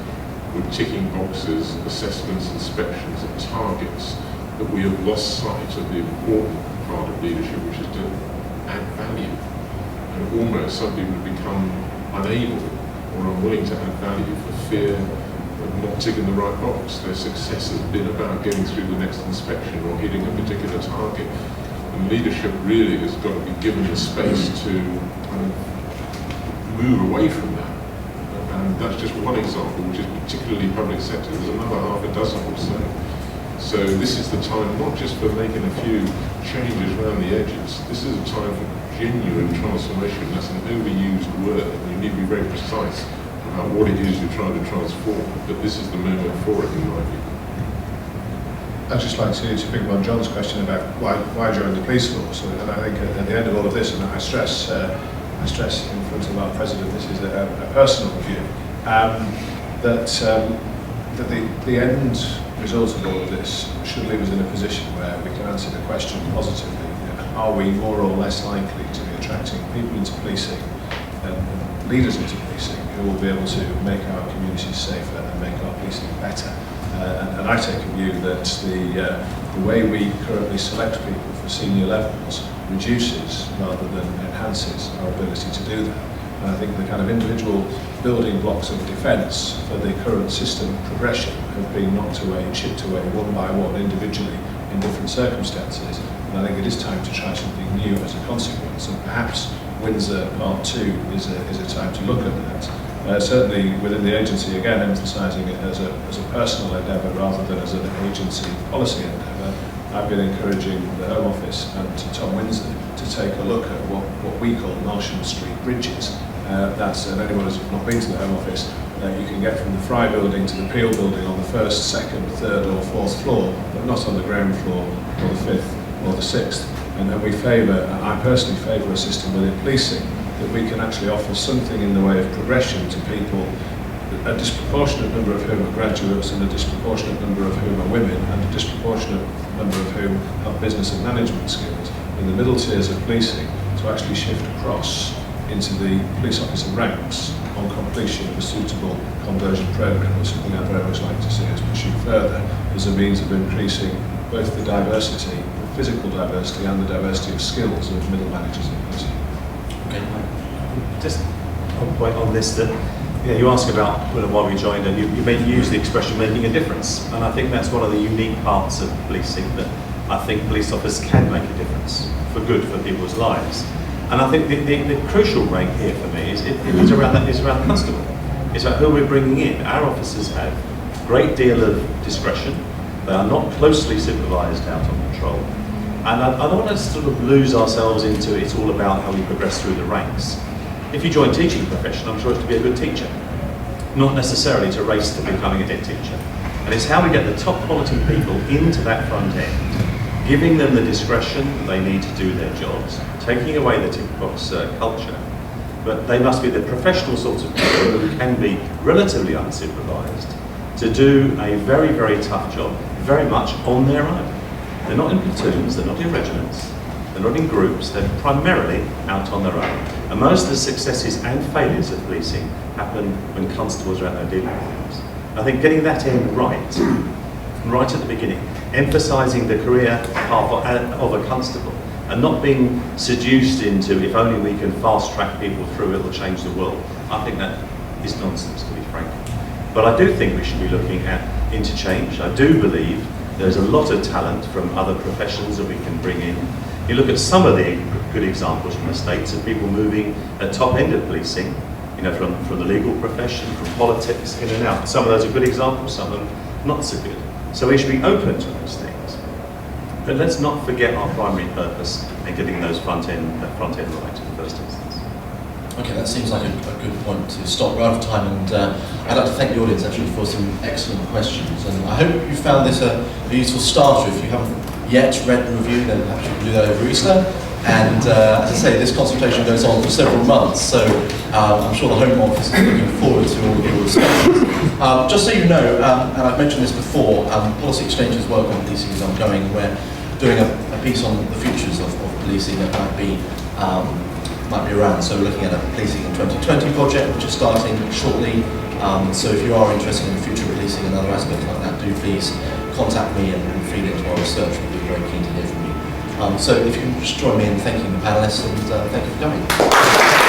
with ticking boxes, assessments, inspections and targets that we have lost sight of the important part of leadership, which is to add value. And almost some people have become unable or unwilling to add value for fear of not ticking the right box. Their success has been about getting through the next inspection or hitting a particular target. And leadership really has got to be given the space to move away from that. And that's just one example, which is particularly public sector. There's another half a dozen or so. So this is the time not just for making a few changes around the edges. This is a time for genuine transformation. That's an overused word. You need to be very precise about what it is you're trying to transform. But this is the moment for it, in my view. I'd just like to pick up on John's question about why join the police force. And I think at the end of all of this, and I stress in front of our president, this is a personal view, that the end result of all of this should leave us in a position where we can answer the question positively. Are we more or less likely to be attracting people into policing and leaders into policing who will be able to make our communities safer and make our policing better? And I take a view that the way we currently select people for senior levels reduces rather than enhances our ability to do that. And I think the kind of individual building blocks of defence for the current system progression have been knocked away and chipped away one by one individually in different circumstances. And I think it is time to try something new as a consequence. And perhaps Windsor Part 2 is a time to look at that. Certainly within the agency, again, emphasising it as a personal endeavour rather than as an agency policy endeavour. I've been encouraging the Home Office and to Tom Windsor to take a look at what we call Marsham Street bridges. And anyone who's not been to the Home Office, you can get from the Fry building to the Peel building on the first, second, third or fourth floor, but not on the ground floor or the fifth or the sixth. And we favour, I personally favour a system within policing that we can actually offer something in the way of progression to people, a disproportionate number of whom are graduates and a disproportionate number of whom are women and a disproportionate number of whom have business and management skills in the middle tiers of policing to actually shift across into the police officer ranks on completion of a suitable conversion programme, or something I'd very much like to see us pursue further as a means of increasing both the diversity, the physical diversity and the diversity of skills of middle managers in policing. Okay. Just one point on this, that you ask about why we joined, and you use the expression making a difference, and I think that's one of the unique parts of policing, that I think police officers can make a difference for good for people's lives. And I think the crucial rank here for me is around Constable. It's about who we're bringing in. Our officers have a great deal of discretion. They are not closely supervised out on patrol. And I don't want to sort of lose ourselves into it's all about how we progress through the ranks. If you join teaching profession, I'm sure it's to be a good teacher, not necessarily to race to becoming a head teacher. And it's how we get the top quality people into that front end, giving them the discretion that they need to do their jobs, taking away the tick box culture. But they must be the professional sorts of people who can be relatively unsupervised to do a very, very tough job, very much on their own. They're not in platoons, they're not in regiments, they're not in groups, they're primarily out on their own. And most of the successes and failures of policing happen when constables are out there dealing with things. I think getting that end right at the beginning, emphasising the career path of a constable, and not being seduced into if only we can fast track people through, it will change the world. I think that is nonsense, to be frank. But I do think we should be looking at interchange. I do believe there's a lot of talent from other professions that we can bring in. You look at some of the good examples from the States of people moving at top end of policing, from the legal profession, from politics, in and out. Some of those are good examples, some of them not so good. So we should be open to those things. But let's not forget our primary purpose and getting those front end right in the first instance. Okay, that seems like a good point to stop. We're out of time, and I'd like to thank the audience actually for some excellent questions. And I hope you found this a useful starter. If you haven't yet read the review, then perhaps you can do that over Easter. And as I say, this consultation goes on for several months, so I'm sure the Home Office is looking forward to all of your discussions. Just so you know, and I've mentioned this before, Policy Exchange's work on policing is ongoing, where doing a piece on the futures of policing that might be around. So we're looking at a Policing in 2020 project, which is starting shortly. So if you are interested in the future of policing and other aspects like that, do please contact me and feed into our research. We'll be very keen to hear from you. So if you can just join me in thanking the panellists, and thank you for coming.